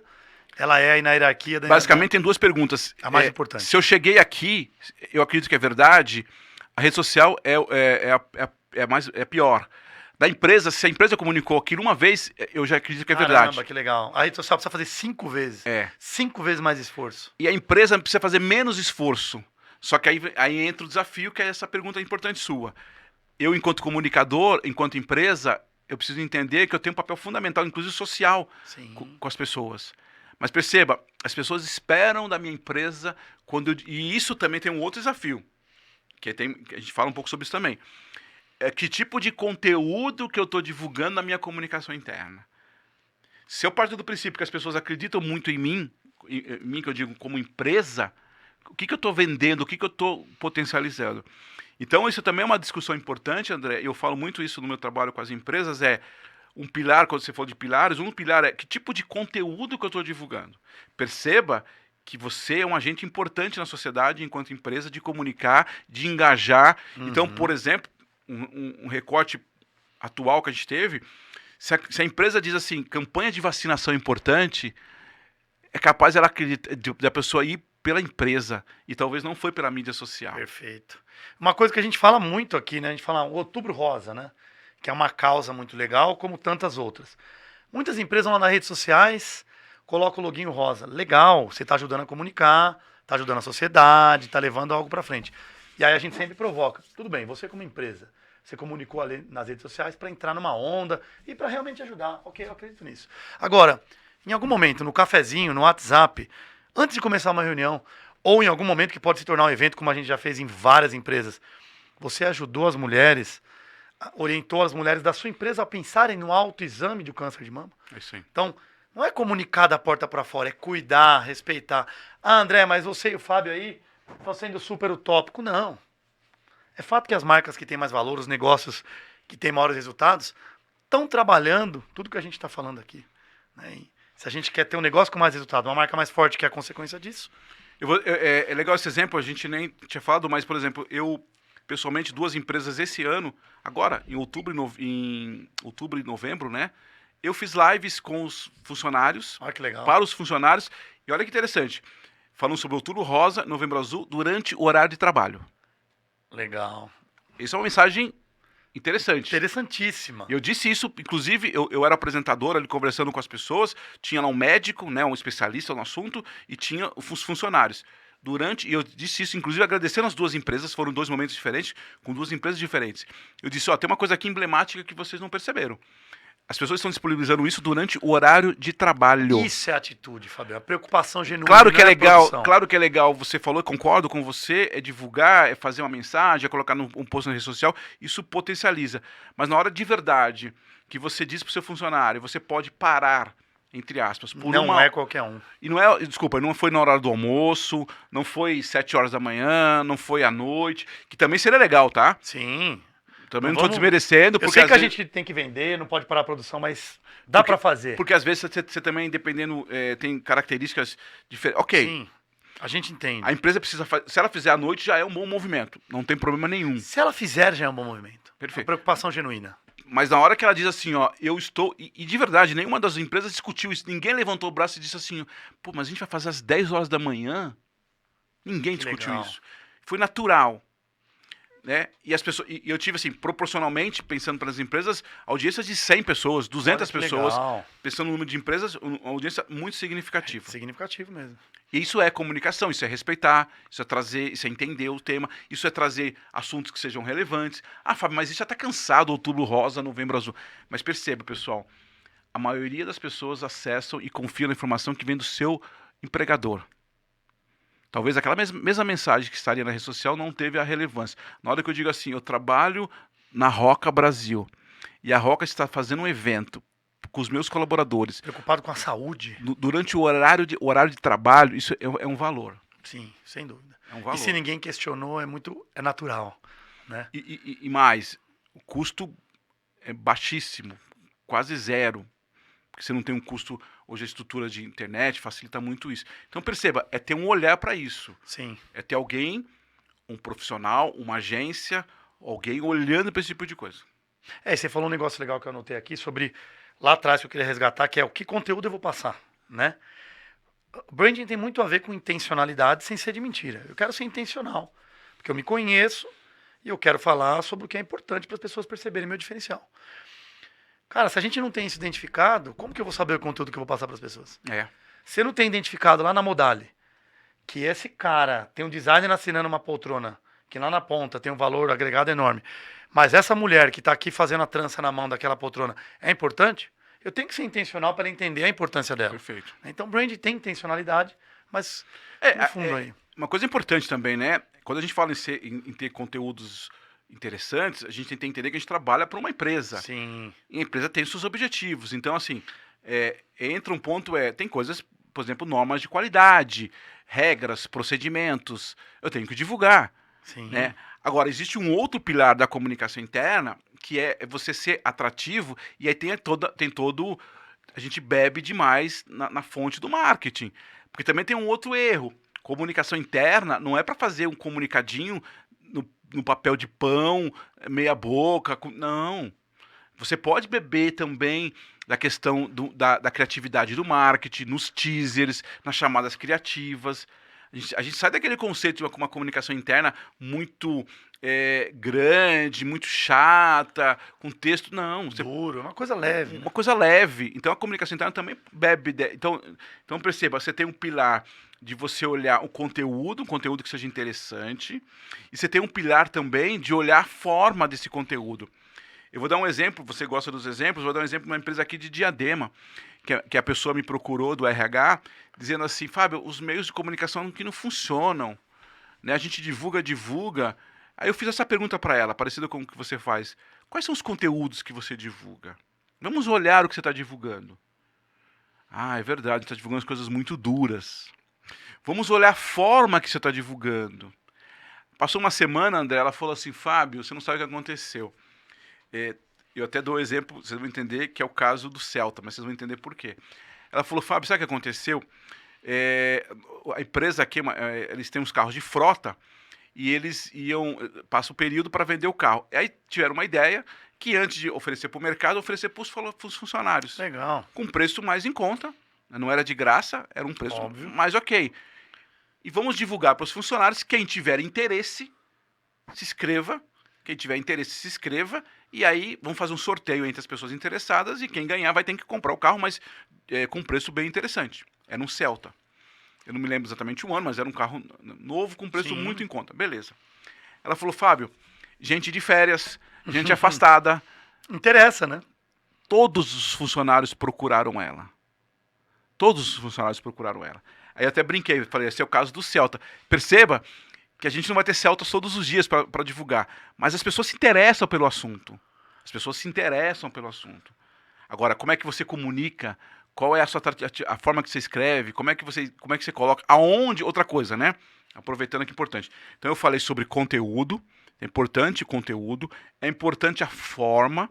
[SPEAKER 1] ela é aí na hierarquia da...
[SPEAKER 2] Basicamente tem duas perguntas.
[SPEAKER 1] A mais importante.
[SPEAKER 2] Se eu cheguei aqui, eu acredito que é verdade, a rede social é pior. Da empresa, se a empresa comunicou aquilo uma vez, eu já acredito que é verdade.
[SPEAKER 1] Caramba, que legal. A rede social precisa fazer 5 vezes. 5 vezes mais esforço.
[SPEAKER 2] E a empresa precisa fazer menos esforço. Só que aí entra o desafio, que é essa pergunta importante sua. Eu, enquanto comunicador, enquanto empresa, eu preciso entender que eu tenho um papel fundamental, inclusive social, com as pessoas. Mas perceba, as pessoas esperam da minha empresa e isso também tem um outro desafio, que a gente fala um pouco sobre isso também. Que tipo de conteúdo que eu estou divulgando na minha comunicação interna? Se eu parto do princípio que as pessoas acreditam muito em mim, que eu digo como empresa, o que eu estou vendendo, o que eu estou potencializando? Então isso também é uma discussão importante, André, eu falo muito isso no meu trabalho com as empresas, um pilar, quando você falou de pilares, um pilar é que tipo de conteúdo que eu estou divulgando. Perceba que você é um agente importante na sociedade, enquanto empresa, de comunicar, de engajar. Então, por exemplo, um recorte atual que a gente teve, se a empresa diz assim, campanha de vacinação importante, é capaz da pessoa ir pela empresa, e talvez não foi pela mídia social.
[SPEAKER 1] Perfeito. Uma coisa que a gente fala muito aqui, né? A gente fala o Outubro Rosa, né? Que é uma causa muito legal, como tantas outras. Muitas empresas vão lá nas redes sociais, colocam o loginho rosa. Legal, você está ajudando a comunicar, está ajudando a sociedade, está levando algo para frente. E aí a gente sempre provoca. Tudo bem, você como empresa, você comunicou ali nas redes sociais para entrar numa onda e para realmente ajudar. Ok, eu acredito nisso. Agora, em algum momento, no cafezinho, no WhatsApp, antes de começar uma reunião, ou em algum momento que pode se tornar um evento, como a gente já fez em várias empresas, você ajudou as mulheres, orientou as mulheres da sua empresa a pensarem no autoexame do câncer de mama.
[SPEAKER 2] É isso aí.
[SPEAKER 1] Então, não é comunicar da porta para fora, é cuidar, respeitar. Ah, André, mas você e o Fábio aí estão sendo super utópico. Não. É fato que as marcas que têm mais valor, os negócios que têm maiores resultados, estão trabalhando tudo que a gente está falando aqui. Né? E se a gente quer ter um negócio com mais resultado, uma marca mais forte que é a consequência disso.
[SPEAKER 2] É legal esse exemplo, a gente nem tinha falado, mas, por exemplo, eu, pessoalmente, 2 empresas esse ano, agora, em outubro e novembro, né? Eu fiz lives com os funcionários,
[SPEAKER 1] Olha que legal.
[SPEAKER 2] para os funcionários, e olha que interessante, falando sobre Outubro Rosa, Novembro Azul, durante o horário de trabalho.
[SPEAKER 1] Legal.
[SPEAKER 2] Isso é uma mensagem interessante.
[SPEAKER 1] Interessantíssima.
[SPEAKER 2] Eu disse isso, inclusive, eu era apresentador ali conversando com as pessoas, tinha lá um médico, né, um especialista no assunto, e tinha os funcionários. E eu disse isso, inclusive, agradecendo as 2 empresas, foram 2 momentos diferentes, com 2 empresas diferentes. Eu disse, ó, tem uma coisa aqui emblemática que vocês não perceberam. As pessoas estão disponibilizando isso durante o horário de trabalho.
[SPEAKER 1] Isso é atitude, Fabio. A preocupação genuína.
[SPEAKER 2] Claro que é legal,
[SPEAKER 1] produção.
[SPEAKER 2] claro que é legal, você falou, eu concordo com você, é divulgar, é fazer uma mensagem, é colocar um post na rede social, isso potencializa. Mas na hora de verdade, que você diz para o seu funcionário, você pode parar, entre aspas, por
[SPEAKER 1] não
[SPEAKER 2] uma...
[SPEAKER 1] é qualquer um.
[SPEAKER 2] E não é, desculpa, não foi na hora do almoço, não foi 7 horas da manhã, não foi à noite, que também seria legal, tá?
[SPEAKER 1] Sim.
[SPEAKER 2] Também não
[SPEAKER 1] Vamos-
[SPEAKER 2] estou desmerecendo,
[SPEAKER 1] Eu
[SPEAKER 2] porque
[SPEAKER 1] sei
[SPEAKER 2] às
[SPEAKER 1] que a
[SPEAKER 2] vezes...
[SPEAKER 1] gente tem que vender, não pode parar a produção, mas dá pra fazer.
[SPEAKER 2] Porque às vezes você também, dependendo, tem características diferentes. Ok,
[SPEAKER 1] Sim, a gente entende.
[SPEAKER 2] a empresa precisa fazer. Se ela fizer à noite, já é um bom movimento. Não tem problema nenhum.
[SPEAKER 1] Se ela fizer, já é um bom movimento.
[SPEAKER 2] Perfeito.
[SPEAKER 1] A preocupação genuína.
[SPEAKER 2] Mas na hora que ela diz assim, ó, eu estou. E de verdade, nenhuma das empresas discutiu isso. Ninguém levantou o braço e disse assim, pô, mas a gente vai fazer às 10 horas da manhã? Ninguém
[SPEAKER 1] Que
[SPEAKER 2] discutiu
[SPEAKER 1] legal.
[SPEAKER 2] isso. Foi natural. Né? E as pessoas, e eu tive assim, proporcionalmente, pensando para as empresas, audiências de 100 pessoas, 200
[SPEAKER 1] Olha que
[SPEAKER 2] pessoas,
[SPEAKER 1] legal.
[SPEAKER 2] pensando no número de empresas, uma audiência muito significativa.
[SPEAKER 1] Significativo mesmo.
[SPEAKER 2] E isso é comunicação, isso é respeitar, isso é trazer, isso é entender o tema, isso é trazer assuntos que sejam relevantes. Ah, Fábio, mas isso já está cansado, Outubro Rosa, Novembro Azul. Mas perceba, pessoal, a maioria das pessoas acessam e confiam na informação que vem do seu empregador. Talvez aquela mesma mensagem que estaria na rede social não teve a relevância. Na hora que eu digo assim, eu trabalho na Roca Brasil e a Roca está fazendo um evento com os meus colaboradores
[SPEAKER 1] Preocupado com a saúde.
[SPEAKER 2] durante o horário de trabalho, isso é um valor.
[SPEAKER 1] Sim, sem dúvida.
[SPEAKER 2] É um valor.
[SPEAKER 1] E se ninguém questionou, é natural. Né?
[SPEAKER 2] E mais, o custo é baixíssimo, quase zero. Porque você não tem um custo, hoje a estrutura de internet facilita muito isso. Então perceba, é ter um olhar para isso.
[SPEAKER 1] Sim.
[SPEAKER 2] É ter alguém, um profissional, uma agência, alguém olhando para esse tipo de coisa.
[SPEAKER 1] E você falou um negócio legal que eu anotei aqui sobre, lá atrás que eu queria resgatar, que é o que conteúdo eu vou passar, né? Branding tem muito a ver com intencionalidade sem ser de mentira. Eu quero ser intencional, porque eu me conheço e eu quero falar sobre o que é importante para as pessoas perceberem meu diferencial. Cara, se a gente não tem isso identificado, como que eu vou saber o conteúdo que eu vou passar para as pessoas?
[SPEAKER 2] É.
[SPEAKER 1] Se não tem identificado lá na Modale que esse cara tem um designer assinando uma poltrona, que lá na ponta tem um valor agregado enorme, mas essa mulher que está aqui fazendo a trança na mão daquela poltrona é importante, eu tenho que ser intencional para entender a importância dela.
[SPEAKER 2] Perfeito.
[SPEAKER 1] Então, brand tem intencionalidade, mas no fundo aí.
[SPEAKER 2] Uma coisa importante também, né? Quando a gente fala em ter conteúdos interessantes, a gente tem que entender que a gente trabalha para uma empresa.
[SPEAKER 1] Sim.
[SPEAKER 2] E a empresa tem seus objetivos. Então, assim, entra um ponto, tem coisas, por exemplo, normas de qualidade, regras, procedimentos. Eu tenho que divulgar.
[SPEAKER 1] Sim.
[SPEAKER 2] Né? Agora, existe um outro pilar da comunicação interna, que é você ser atrativo, e aí tem todo... A gente bebe demais na fonte do marketing. Porque também tem um outro erro. Comunicação interna não é para fazer um comunicadinho no papel de pão, meia boca. Não. Você pode beber também da questão da criatividade do marketing, nos teasers, nas chamadas criativas. A gente sai daquele conceito de uma comunicação interna muito grande, muito chata, com texto. Não,
[SPEAKER 1] Duro, é uma coisa leve, né?
[SPEAKER 2] uma coisa leve. Então a comunicação interna também bebe. Então perceba, você tem um pilar de você olhar o conteúdo, um conteúdo que seja interessante, e você tem um pilar também de olhar a forma desse conteúdo. Eu vou dar um exemplo, você gosta dos exemplos, vou dar um exemplo de uma empresa aqui de Diadema, que a pessoa me procurou do RH, dizendo assim, Fábio, os meios de comunicação que não funcionam, né? A gente divulga. Aí eu fiz essa pergunta para ela, parecida com o que você faz. Quais são os conteúdos que você divulga? Vamos olhar o que você está divulgando. Ah, é verdade, está divulgando as coisas muito duras. Vamos olhar a forma que você está divulgando. Passou uma semana, André, ela falou assim, Fábio, você não sabe o que aconteceu. Eu até dou um exemplo, vocês vão entender que é o caso do Celta, mas vocês vão entender por quê. Ela falou, Fábio, sabe o que aconteceu? A empresa aqui, eles têm uns carros de frota e eles passa o período para vender o carro. Aí tiveram uma ideia que antes de oferecer para o mercado, oferecer para os funcionários.
[SPEAKER 1] Legal.
[SPEAKER 2] Com preço mais em conta, não era de graça, era um preço
[SPEAKER 1] Óbvio.
[SPEAKER 2] mais ok. E vamos divulgar para os funcionários, quem tiver interesse, se inscreva. Quem tiver interesse, se inscreva. E aí vamos fazer um sorteio entre as pessoas interessadas e quem ganhar vai ter que comprar o carro, mas com um preço bem interessante. Era um Celta. Eu não me lembro exatamente o ano, mas era um carro novo com preço muito em conta. Beleza. Ela falou, Fábio, gente de férias, gente afastada.
[SPEAKER 1] Interessa, né?
[SPEAKER 2] Todos os funcionários procuraram ela. Todos os funcionários procuraram ela. Aí eu até brinquei, falei, esse é o caso do Celta. Perceba que a gente não vai ter Celtas todos os dias para divulgar, mas as pessoas se interessam pelo assunto. As pessoas se interessam pelo assunto. Agora, como é que você comunica? Qual é a forma que você escreve? Como é que você coloca? Aonde? Outra coisa, né? Aproveitando que é importante. Então eu falei sobre conteúdo, é importante o conteúdo, é importante a forma,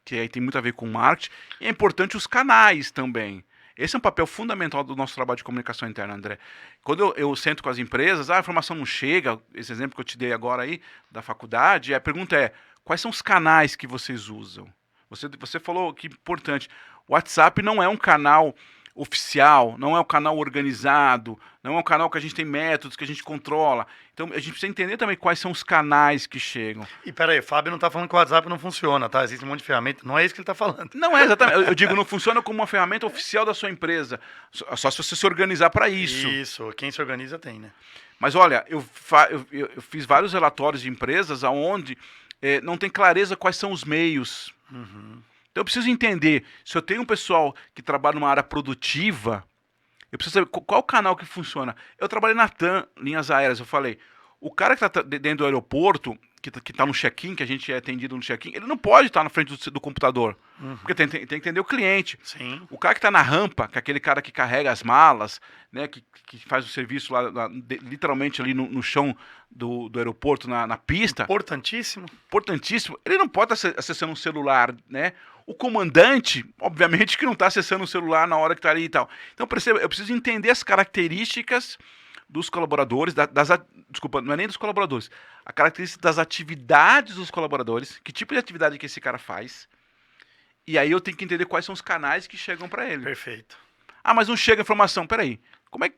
[SPEAKER 2] que aí tem muito a ver com marketing, e é importante os canais também. Esse é um papel fundamental do nosso trabalho de comunicação interna, André. Quando eu sento com as empresas, a informação não chega, esse exemplo que eu te dei agora aí, da faculdade, a pergunta é, quais são os canais que vocês usam? Você falou que é importante, o WhatsApp não é um canal oficial, não é um canal organizado, não é um canal que a gente tem métodos, que a gente controla. Então a gente precisa entender também quais são os canais que chegam.
[SPEAKER 1] E peraí, o Fábio não tá falando que o WhatsApp não funciona, tá? Existe um monte de ferramenta. Não é isso que ele tá falando.
[SPEAKER 2] Não é exatamente. Eu digo, não funciona como uma ferramenta oficial da sua empresa. Só se você se organizar para isso.
[SPEAKER 1] Isso, quem se organiza tem, né?
[SPEAKER 2] Mas olha, eu fiz vários relatórios de empresas onde não tem clareza quais são os meios.
[SPEAKER 1] Uhum.
[SPEAKER 2] Então eu preciso entender, se eu tenho um pessoal que trabalha numa área produtiva, eu preciso saber qual canal que funciona. Eu trabalhei na TAM, linhas aéreas, eu falei, o cara que está dentro do aeroporto, que está no check-in, que a gente é atendido no check-in, ele não pode estar na frente do computador, porque tem que entender o cliente.
[SPEAKER 1] Sim.
[SPEAKER 2] O cara que está na rampa, que é aquele cara que carrega as malas, né, que faz o serviço literalmente ali no chão do aeroporto, na pista.
[SPEAKER 1] Importantíssimo.
[SPEAKER 2] Importantíssimo. Ele não pode estar acessando um celular, né? O comandante, obviamente, que não está acessando o celular na hora que está ali e tal. Então, perceba, eu preciso entender as características dos colaboradores, desculpa, não é nem dos colaboradores, a característica das atividades dos colaboradores, que tipo de atividade que esse cara faz, e aí eu tenho que entender quais são os canais que chegam para ele.
[SPEAKER 1] Perfeito.
[SPEAKER 2] Ah, mas não chega informação, peraí,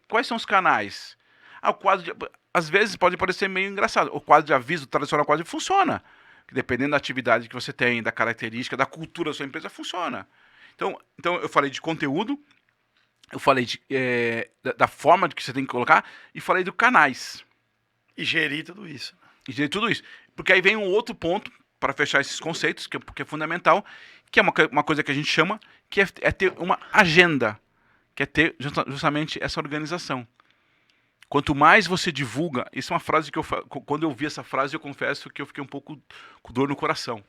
[SPEAKER 2] quais são os canais? Ah, o quadro de, às vezes pode parecer meio engraçado, o quadro de aviso, o tradicional quadro de funciona, dependendo da atividade que você tem, da característica, da cultura da sua empresa, funciona. Então eu falei de conteúdo, eu falei da forma que você tem que colocar e falei dos canais.
[SPEAKER 1] E gerir tudo isso.
[SPEAKER 2] E gerir tudo isso. Porque aí vem um outro ponto para fechar esses conceitos, que é fundamental, que é uma coisa que a gente chama, que é ter uma agenda, que é ter justamente essa organização. Quanto mais você divulga, isso é uma frase que quando eu vi essa frase, eu confesso que eu fiquei um pouco com dor no coração.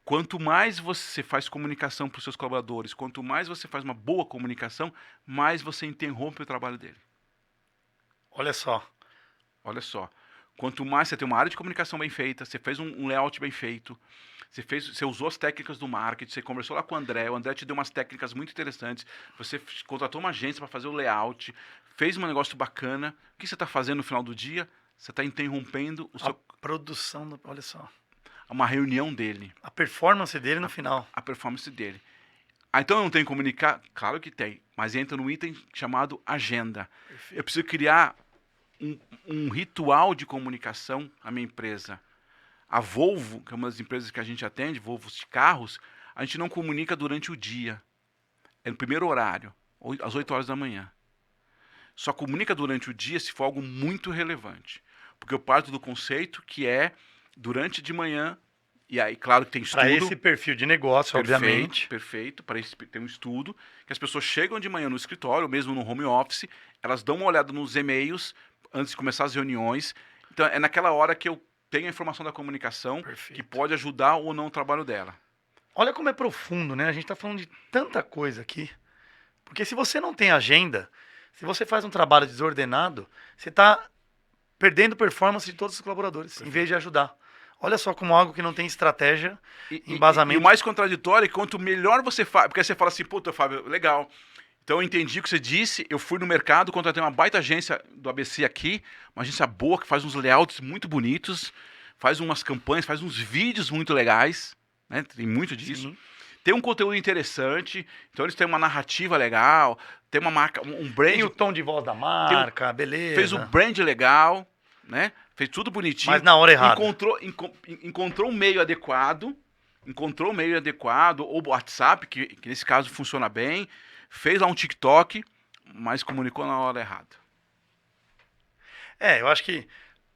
[SPEAKER 2] Quanto mais você faz comunicação para os seus colaboradores, quanto mais você faz uma boa comunicação, mais você interrompe o trabalho dele.
[SPEAKER 1] Olha só.
[SPEAKER 2] Olha só. Quanto mais você tem uma área de comunicação bem feita, você fez um layout bem feito, você usou as técnicas do marketing, você conversou lá com o André te deu umas técnicas muito interessantes, você contratou uma agência para fazer o layout, fez um negócio bacana. O que você está fazendo no final do dia? Você está interrompendo
[SPEAKER 1] a produção, olha só.
[SPEAKER 2] Uma reunião dele.
[SPEAKER 1] A performance dele no final.
[SPEAKER 2] A performance dele. Ah, então eu não tenho que comunicar? Claro que tem, mas entra no item chamado agenda.
[SPEAKER 1] Perfeito.
[SPEAKER 2] Eu preciso criar um ritual de comunicação à minha empresa. A Volvo, que é uma das empresas que a gente atende, Volvo de carros, a gente não comunica durante o dia. É no primeiro horário, às 8 horas da manhã. Só comunica durante o dia se for algo muito relevante. Porque eu parto do conceito que é durante de manhã, e aí, claro que tem estudo.
[SPEAKER 1] Para esse perfil de negócio, obviamente.
[SPEAKER 2] Perfeito. Para isso tem um estudo, que as pessoas chegam de manhã no escritório, ou mesmo no home office, elas dão uma olhada nos e-mails antes de começar as reuniões. Então, é naquela hora que eu tenho a informação da comunicação que pode ajudar ou não o trabalho dela.
[SPEAKER 1] Olha como é profundo, né? A gente está falando de tanta coisa aqui. Porque se você não tem agenda, se você faz um trabalho desordenado, você está perdendo performance de todos os colaboradores, em vez de ajudar. Olha só como algo que não tem estratégia, embasamento.
[SPEAKER 2] E o mais contraditório é que quanto melhor você faz, porque aí você fala assim, puta, Fábio, legal. Então eu entendi o que você disse, eu fui no mercado, contratei uma baita agência do ABC aqui, uma agência boa que faz uns layouts muito bonitos, faz umas campanhas, faz uns vídeos muito legais, né? Tem muito disso.
[SPEAKER 1] Sim.
[SPEAKER 2] Tem um conteúdo interessante, então eles têm uma narrativa legal, tem uma marca, um brand.
[SPEAKER 1] Tem o tom de voz da marca, beleza.
[SPEAKER 2] Fez um brand legal, né? Fez tudo bonitinho.
[SPEAKER 1] Mas na hora errada.
[SPEAKER 2] Encontrou um meio adequado, ou WhatsApp, que nesse caso funciona bem, fez lá um TikTok, mas comunicou na hora errada.
[SPEAKER 1] Eu acho que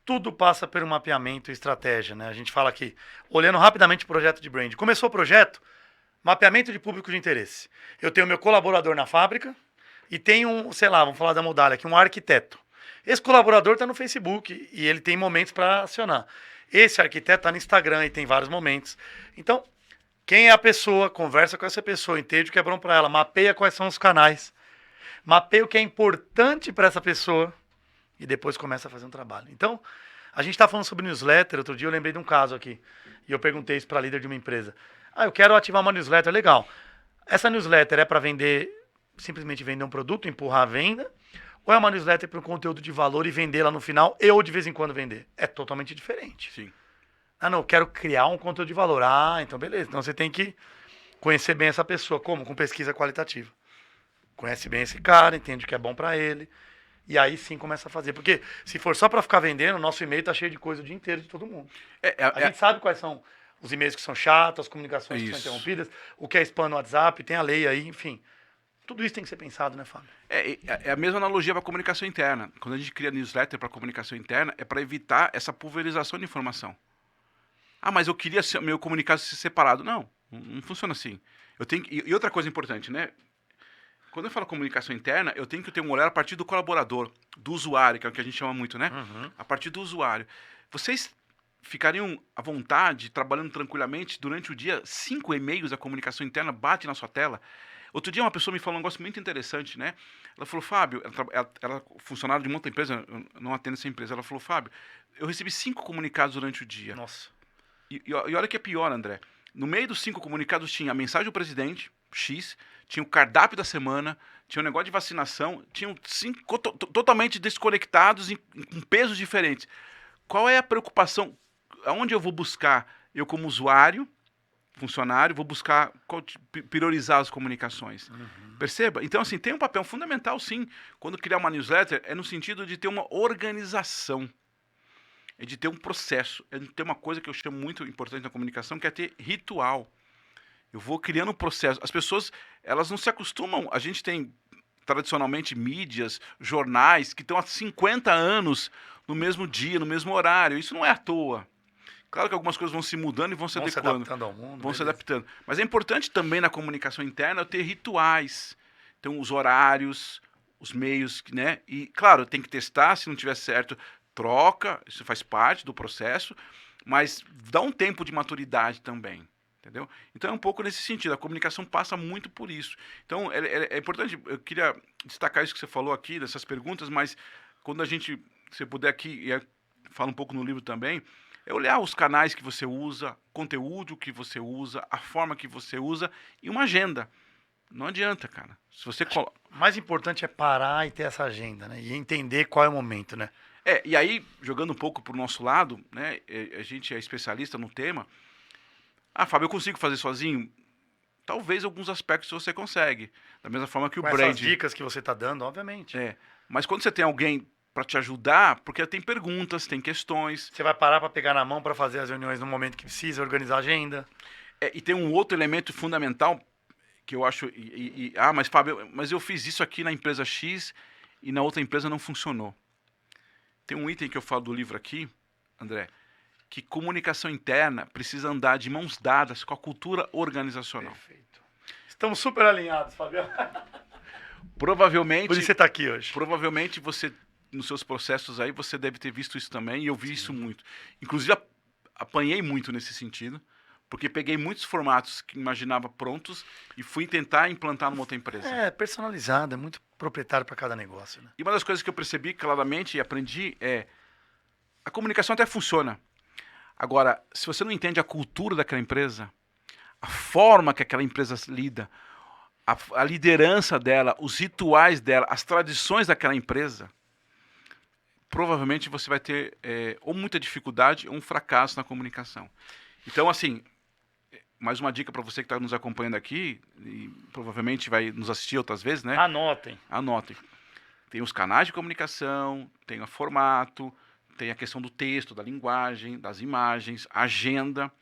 [SPEAKER 1] tudo passa por um mapeamento e estratégia, né? A gente fala aqui, olhando rapidamente o projeto de brand. Começou o projeto, mapeamento de público de interesse. Eu tenho meu colaborador na fábrica e tenho sei lá, vamos falar da Modália aqui, um arquiteto. Esse colaborador está no Facebook e ele tem momentos para acionar. Esse arquiteto está no Instagram e tem vários momentos. Então, quem é a pessoa, conversa com essa pessoa, entende o que é bom para ela, mapeia quais são os canais, mapeia o que é importante para essa pessoa e depois começa a fazer um trabalho. Então, a gente está falando sobre newsletter, outro dia eu lembrei de um caso aqui, e eu perguntei isso para a líder de uma empresa. Eu quero ativar uma newsletter, legal. Essa newsletter é para vender, simplesmente vender um produto, empurrar a venda, ou é uma newsletter para um conteúdo de valor e vender lá no final, ou de vez em quando vender? É totalmente diferente.
[SPEAKER 2] Sim.
[SPEAKER 1] Não, eu quero criar um conteúdo de valor. Então beleza. Então você tem que conhecer bem essa pessoa. Como? Com pesquisa qualitativa. Conhece bem esse cara, entende o que é bom para ele. E aí sim começa a fazer. Porque se for só para ficar vendendo, o nosso e-mail tá cheio de coisa o dia inteiro de todo mundo. A gente sabe quais são os e-mails que são chatos, as comunicações que são interrompidas, o que é spam no WhatsApp, tem a lei aí, enfim. Tudo isso tem que ser pensado, né, Fábio?
[SPEAKER 2] É a mesma analogia para a comunicação interna. Quando a gente cria newsletter para comunicação interna, é para evitar essa pulverização de informação. Mas eu queria meu comunicado ser separado. Não funciona assim. E outra coisa importante, né? Quando eu falo comunicação interna, eu tenho que ter um olhar a partir do colaborador, do usuário, que é o que a gente chama muito, né?
[SPEAKER 1] Uhum.
[SPEAKER 2] A partir do usuário. Vocês ficariam à vontade, trabalhando tranquilamente durante o dia, 5 e-mails, a comunicação interna bate na sua tela? Outro dia uma pessoa me falou um negócio muito interessante, né? Ela falou, Fábio, ela é funcionária de uma outra empresa, eu não atendo essa empresa. Ela falou, Fábio, eu recebi 5 comunicados durante o dia.
[SPEAKER 1] Nossa.
[SPEAKER 2] E olha que é pior, André. No meio dos 5 comunicados tinha a mensagem do presidente, X, tinha o cardápio da semana, tinha o negócio de vacinação, tinham 5 totalmente desconectados, com pesos diferentes. Qual é a preocupação? Aonde eu vou buscar? Eu como usuário, funcionário, vou buscar priorizar as comunicações. Uhum. Perceba? Então, assim, tem um papel fundamental, sim, quando criar uma newsletter, é no sentido de ter uma organização. É de ter um processo, é de ter uma coisa que eu chamo muito importante na comunicação, que é ter ritual. Eu vou criando um processo. As pessoas, elas não se acostumam. A gente tem, tradicionalmente, mídias, jornais, que estão há 50 anos no mesmo dia, no mesmo horário. Isso não é à toa. Claro que algumas coisas vão se mudando e vão se adequando.
[SPEAKER 1] Vão se adaptando ao mundo.
[SPEAKER 2] Vão se adaptando. Mas é importante também na comunicação interna eu ter rituais. Então, os horários, os meios, né? E, claro, tem que testar, se não tiver certo, troca, isso faz parte do processo, mas dá um tempo de maturidade também, entendeu? Então é um pouco nesse sentido, a comunicação passa muito por isso. Então é importante, eu queria destacar isso que você falou aqui, dessas perguntas, mas quando se você puder aqui, e fala um pouco no livro também, é olhar os canais que você usa, conteúdo que você usa, a forma que você usa e uma agenda. Não adianta, cara. Se você
[SPEAKER 1] O mais importante é parar e ter essa agenda, né? E entender qual é o momento, né?
[SPEAKER 2] E aí, jogando um pouco para o nosso lado, né, a gente é especialista no tema. Fábio, eu consigo fazer sozinho? Talvez alguns aspectos você consegue. Da mesma forma que o
[SPEAKER 1] Com
[SPEAKER 2] brand.
[SPEAKER 1] essas dicas que você está dando, obviamente.
[SPEAKER 2] Mas quando você tem alguém para te ajudar, porque tem perguntas, tem questões.
[SPEAKER 1] Você vai parar para pegar na mão para fazer as reuniões no momento que precisa, organizar a agenda.
[SPEAKER 2] E tem um outro elemento fundamental que eu acho. Mas Fábio, mas eu fiz isso aqui na empresa X e na outra empresa não funcionou. Tem um item que eu falo do livro aqui, André, que comunicação interna precisa andar de mãos dadas com a cultura organizacional.
[SPEAKER 1] Perfeito. Estamos super alinhados, Fabiano.
[SPEAKER 2] Provavelmente.
[SPEAKER 1] Por isso você está aqui hoje.
[SPEAKER 2] Provavelmente você, nos seus processos aí, você deve ter visto isso também, e eu vi isso muito. Inclusive, apanhei muito nesse sentido, porque peguei muitos formatos que imaginava prontos e fui tentar implantar numa outra empresa.
[SPEAKER 1] Personalizado, é muito proprietário para cada negócio, né?
[SPEAKER 2] E uma das coisas que eu percebi claramente e aprendi é a comunicação até funciona. Agora, se você não entende a cultura daquela empresa, a forma que aquela empresa lida, a liderança dela, os rituais dela, as tradições daquela empresa, provavelmente você vai ter ou muita dificuldade ou um fracasso na comunicação. Então, assim, mais uma dica para você que está nos acompanhando aqui, e provavelmente vai nos assistir outras vezes, né?
[SPEAKER 1] Anotem.
[SPEAKER 2] Tem os canais de comunicação, tem o formato, tem a questão do texto, da linguagem, das imagens, agenda.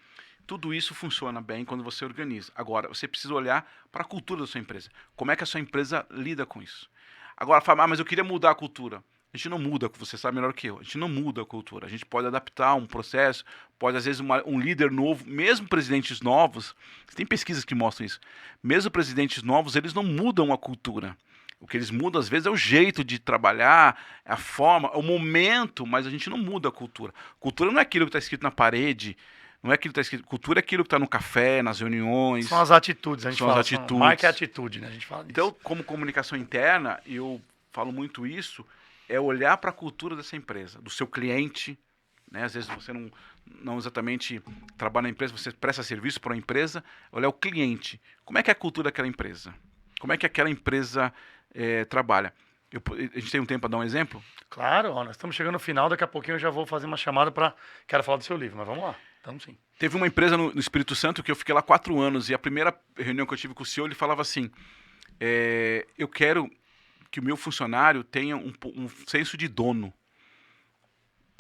[SPEAKER 2] Tudo isso funciona bem quando você organiza. Agora, você precisa olhar para a cultura da sua empresa. Como é que a sua empresa lida com isso? Agora, fala, mas eu queria mudar a cultura. A gente não muda, você sabe melhor que eu. A gente não muda a cultura. A gente pode adaptar um processo, pode, às vezes, um líder novo, mesmo presidentes novos, tem pesquisas que mostram isso, mesmo presidentes novos, eles não mudam a cultura. O que eles mudam, às vezes, é o jeito de trabalhar, a forma, o momento, mas a gente não muda a cultura. Cultura não é aquilo que está escrito na parede, não é aquilo que está escrito. Cultura é aquilo que está no café, nas reuniões.
[SPEAKER 1] São as atitudes, a gente fala.
[SPEAKER 2] As atitudes.
[SPEAKER 1] Marca é atitude, né? A gente fala disso.
[SPEAKER 2] Então, como comunicação interna, eu falo muito isso, é olhar para a cultura dessa empresa, do seu cliente, né? Às vezes você não exatamente trabalha na empresa, você presta serviço para uma empresa, olhar o cliente. Como é que é a cultura daquela empresa? Como é que aquela empresa trabalha? A gente tem um tempo para dar um exemplo?
[SPEAKER 1] Claro, nós estamos chegando no final, daqui a pouquinho eu já vou fazer uma chamada para... Quero falar do seu livro, mas vamos lá. Estamos sim.
[SPEAKER 2] Teve uma empresa no Espírito Santo que eu fiquei lá 4 anos e a primeira reunião que eu tive com o CEO, ele falava assim, eu quero que o meu funcionário tenha um senso de dono,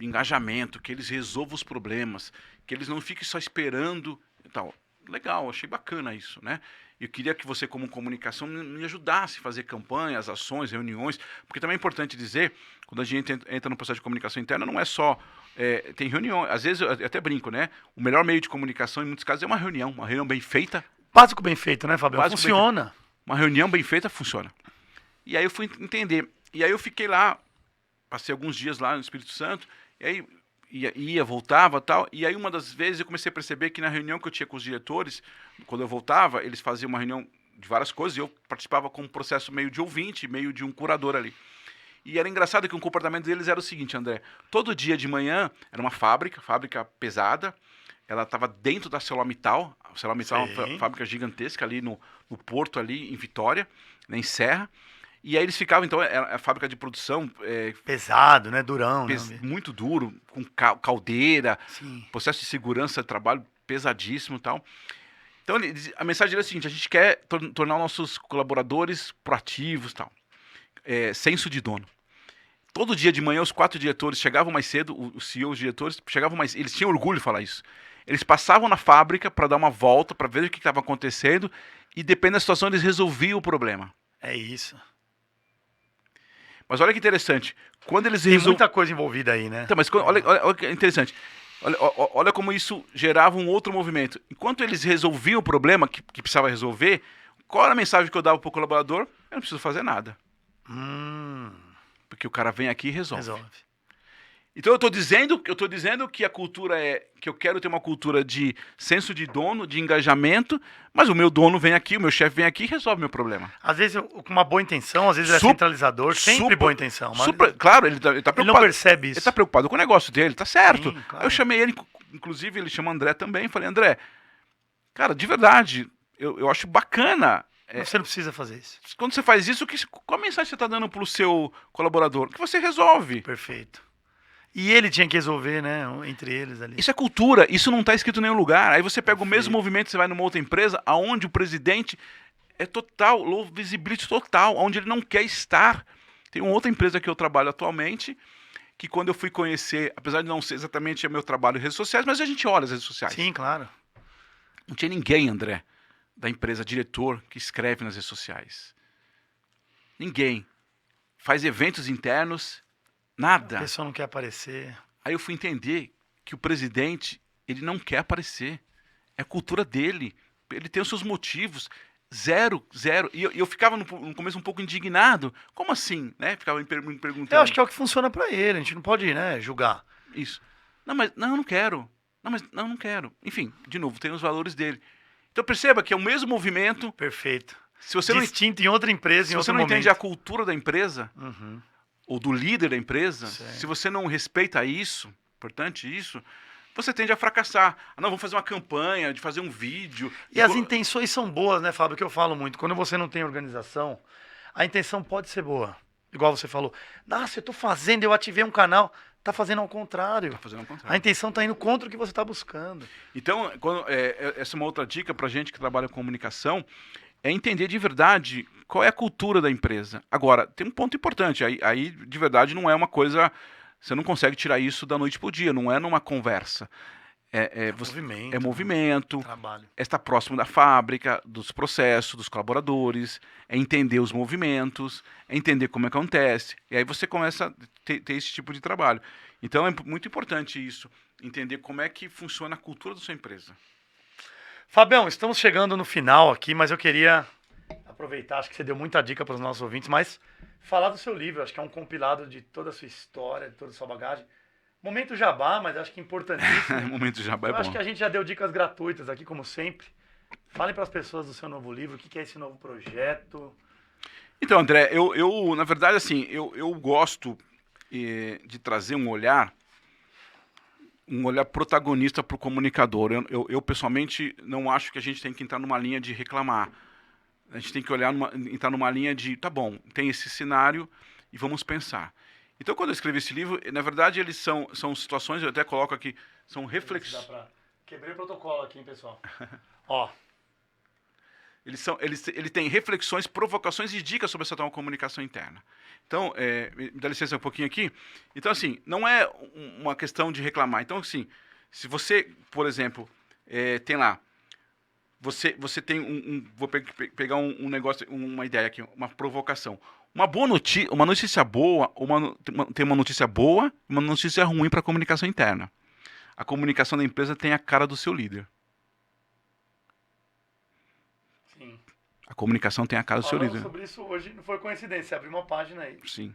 [SPEAKER 2] engajamento, que eles resolvam os problemas, que eles não fiquem só esperando e tal. Legal, achei bacana isso, né? Eu queria que você, como comunicação, me ajudasse a fazer campanhas, ações, reuniões, porque também é importante dizer, quando a gente entra no processo de comunicação interna, não é só... tem reunião, às vezes eu até brinco, né? O melhor meio de comunicação, em muitos casos, é uma reunião bem feita.
[SPEAKER 1] Básico bem feito, né, Fabiano? Funciona.
[SPEAKER 2] Uma reunião bem feita funciona. E aí eu fui entender. E aí eu fiquei lá, passei alguns dias lá no Espírito Santo, e aí ia, voltava tal. E aí uma das vezes eu comecei a perceber que na reunião que eu tinha com os diretores, quando eu voltava, eles faziam uma reunião de várias coisas e eu participava com um processo meio de ouvinte, meio de um curador ali. E era engraçado que o comportamento deles era o seguinte, André. Todo dia de manhã, era uma fábrica pesada, ela estava dentro da ArcelorMittal. A ArcelorMittal é uma fábrica gigantesca ali no porto, ali em Vitória, né, em Serra. E aí eles ficavam, então, a fábrica de produção...
[SPEAKER 1] pesado, né? Durão.
[SPEAKER 2] Muito duro, com caldeira,
[SPEAKER 1] Sim.
[SPEAKER 2] Processo de segurança de trabalho pesadíssimo e tal. Então, a mensagem era a seguinte, a gente quer tornar nossos colaboradores proativos e tal. Senso de dono. Todo dia de manhã, os 4 diretores chegavam mais cedo, o CEO, os diretores, chegavam mais... Eles tinham orgulho de falar isso. Eles passavam na fábrica para dar uma volta, para ver o que estava acontecendo, e dependendo da situação, eles resolviam o problema.
[SPEAKER 1] É isso.
[SPEAKER 2] Mas olha que interessante. Quando eles
[SPEAKER 1] Tem muita coisa envolvida aí, né?
[SPEAKER 2] Então, mas olha que interessante. Olha como isso gerava um outro movimento. Enquanto eles resolviam o problema que precisava resolver, qual era a mensagem que eu dava para o colaborador? Eu não preciso fazer nada. Porque o cara vem aqui e resolve. Então eu estou dizendo que a cultura que eu quero ter uma cultura de senso de dono, de engajamento, mas o meu dono vem aqui, o meu chefe vem aqui e resolve meu problema.
[SPEAKER 1] Às vezes com uma boa intenção, às vezes é centralizador, sempre boa intenção. Mas
[SPEAKER 2] claro, ele tá preocupado.
[SPEAKER 1] Ele não percebe isso.
[SPEAKER 2] Ele está preocupado com o negócio dele, tá certo.
[SPEAKER 1] Sim, claro.
[SPEAKER 2] Aí eu chamei ele, inclusive ele chama André também, falei, André, cara, de verdade, eu acho bacana.
[SPEAKER 1] Você não precisa fazer isso.
[SPEAKER 2] Quando você faz isso, qual a mensagem você está dando para o seu colaborador? Que você resolve.
[SPEAKER 1] Perfeito. E ele tinha que resolver, né? Entre eles ali.
[SPEAKER 2] Isso é cultura, isso não está escrito em nenhum lugar. Aí você pega o mesmo movimento, você vai numa outra empresa, aonde o presidente é total, low visibility total, onde ele não quer estar. Tem uma outra empresa que eu trabalho atualmente, que quando eu fui conhecer, apesar de não ser exatamente o meu trabalho em redes sociais, mas a gente olha as redes sociais.
[SPEAKER 1] Sim, claro.
[SPEAKER 2] Não tinha ninguém, André, da empresa, diretor, que escreve nas redes sociais. Ninguém. Faz eventos internos, nada.
[SPEAKER 1] A pessoa não quer aparecer.
[SPEAKER 2] Aí eu fui entender que o presidente, ele não quer aparecer. É a cultura dele. Ele tem os seus motivos. Zero. E eu ficava no começo um pouco indignado. Como assim? Né? Ficava me perguntando.
[SPEAKER 1] Eu acho que é o que funciona pra ele. A gente não pode, né, julgar.
[SPEAKER 2] Isso. Não, eu não quero. Não, não quero. Enfim, de novo, tem os valores dele. Então perceba que é o mesmo movimento.
[SPEAKER 1] Perfeito.
[SPEAKER 2] Se você
[SPEAKER 1] Distinto em outra empresa, em outro momento.
[SPEAKER 2] Se você não entende a cultura da empresa, ou do líder da empresa,
[SPEAKER 1] Sim.
[SPEAKER 2] se você não respeita isso, importante isso, você tende a fracassar. Ah, não, vamos fazer uma campanha, de fazer um vídeo.
[SPEAKER 1] E as intenções são boas, né, Fábio? Que eu falo muito. Quando você não tem organização, a intenção pode ser boa. Igual você falou. Nossa, eu tô fazendo, eu ativei um canal. Tá fazendo ao contrário.
[SPEAKER 2] Tá fazendo ao contrário.
[SPEAKER 1] A intenção tá indo contra o que você tá buscando.
[SPEAKER 2] Então, essa é uma outra dica pra gente que trabalha com comunicação, é entender de verdade qual é a cultura da empresa. Agora, tem um ponto importante. Aí de verdade, não é uma coisa... Você não consegue tirar isso da noite pro dia. Não é numa conversa.
[SPEAKER 1] Movimento.
[SPEAKER 2] É movimento.
[SPEAKER 1] Trabalho.
[SPEAKER 2] É estar próximo da fábrica, dos processos, dos colaboradores. É entender os movimentos. É entender como acontece. E aí você começa a ter esse tipo de trabalho. Então é muito importante isso. Entender como é que funciona a cultura da sua empresa.
[SPEAKER 1] Fabião, estamos chegando no final aqui, mas eu queria aproveitar, acho que você deu muita dica para os nossos ouvintes, mas falar do seu livro, acho que é um compilado de toda a sua história, de toda a sua bagagem. Momento jabá, mas acho que importantíssimo.
[SPEAKER 2] Momento jabá é
[SPEAKER 1] eu
[SPEAKER 2] bom.
[SPEAKER 1] acho que a gente já deu dicas gratuitas aqui, como sempre. Falem para as pessoas do seu novo livro, o que é esse novo projeto.
[SPEAKER 2] Então, André, eu na verdade, assim, eu gosto de trazer um olhar protagonista para o comunicador. Eu, pessoalmente, não acho que a gente tem que entrar numa linha de reclamar. A gente tem que entrar numa linha de, tá bom, tem esse cenário e vamos pensar. Então, quando eu escrevi esse livro, na verdade, eles são situações, eu até coloco aqui, são reflexões.
[SPEAKER 1] Quebrei o protocolo aqui, hein, pessoal. Ó.
[SPEAKER 2] Ele tem reflexões, provocações e dicas sobre essa tal comunicação interna. Então, me dá licença um pouquinho aqui. Então, assim, não é uma questão de reclamar. Então, assim, se você, por exemplo, tem lá, você tem vou pegar um negócio, uma ideia aqui, uma provocação. Uma notícia boa, tem uma notícia boa e uma notícia ruim para a comunicação interna. A comunicação da empresa tem a cara do seu líder.
[SPEAKER 1] Sim.
[SPEAKER 2] A comunicação tem a cara do seu líder.
[SPEAKER 1] Sobre isso hoje, não foi coincidência, você abriu uma página aí.
[SPEAKER 2] Sim.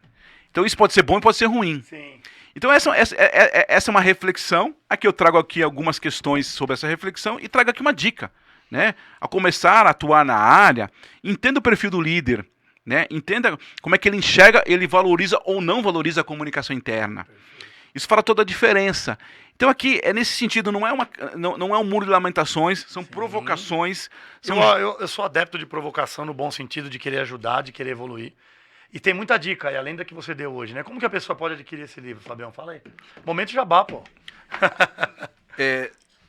[SPEAKER 2] Então isso pode ser bom e pode ser ruim.
[SPEAKER 1] Sim.
[SPEAKER 2] Então essa é uma reflexão. Aqui eu trago aqui algumas questões sobre essa reflexão e trago aqui uma dica. Né? Ao começar a atuar na área, entenda o perfil do líder. Né? Entenda como é que ele enxerga, ele valoriza ou não valoriza a comunicação interna. Perfeito. Isso faz toda a diferença. Então aqui, é nesse sentido, não é um muro de lamentações, são provocações.
[SPEAKER 1] Eu sou adepto de provocação no bom sentido, de querer ajudar, de querer evoluir. E tem muita dica aí, além da que você deu hoje, né? Como que a pessoa pode adquirir esse livro, Fabião? Fala aí. Momento jabá, pô.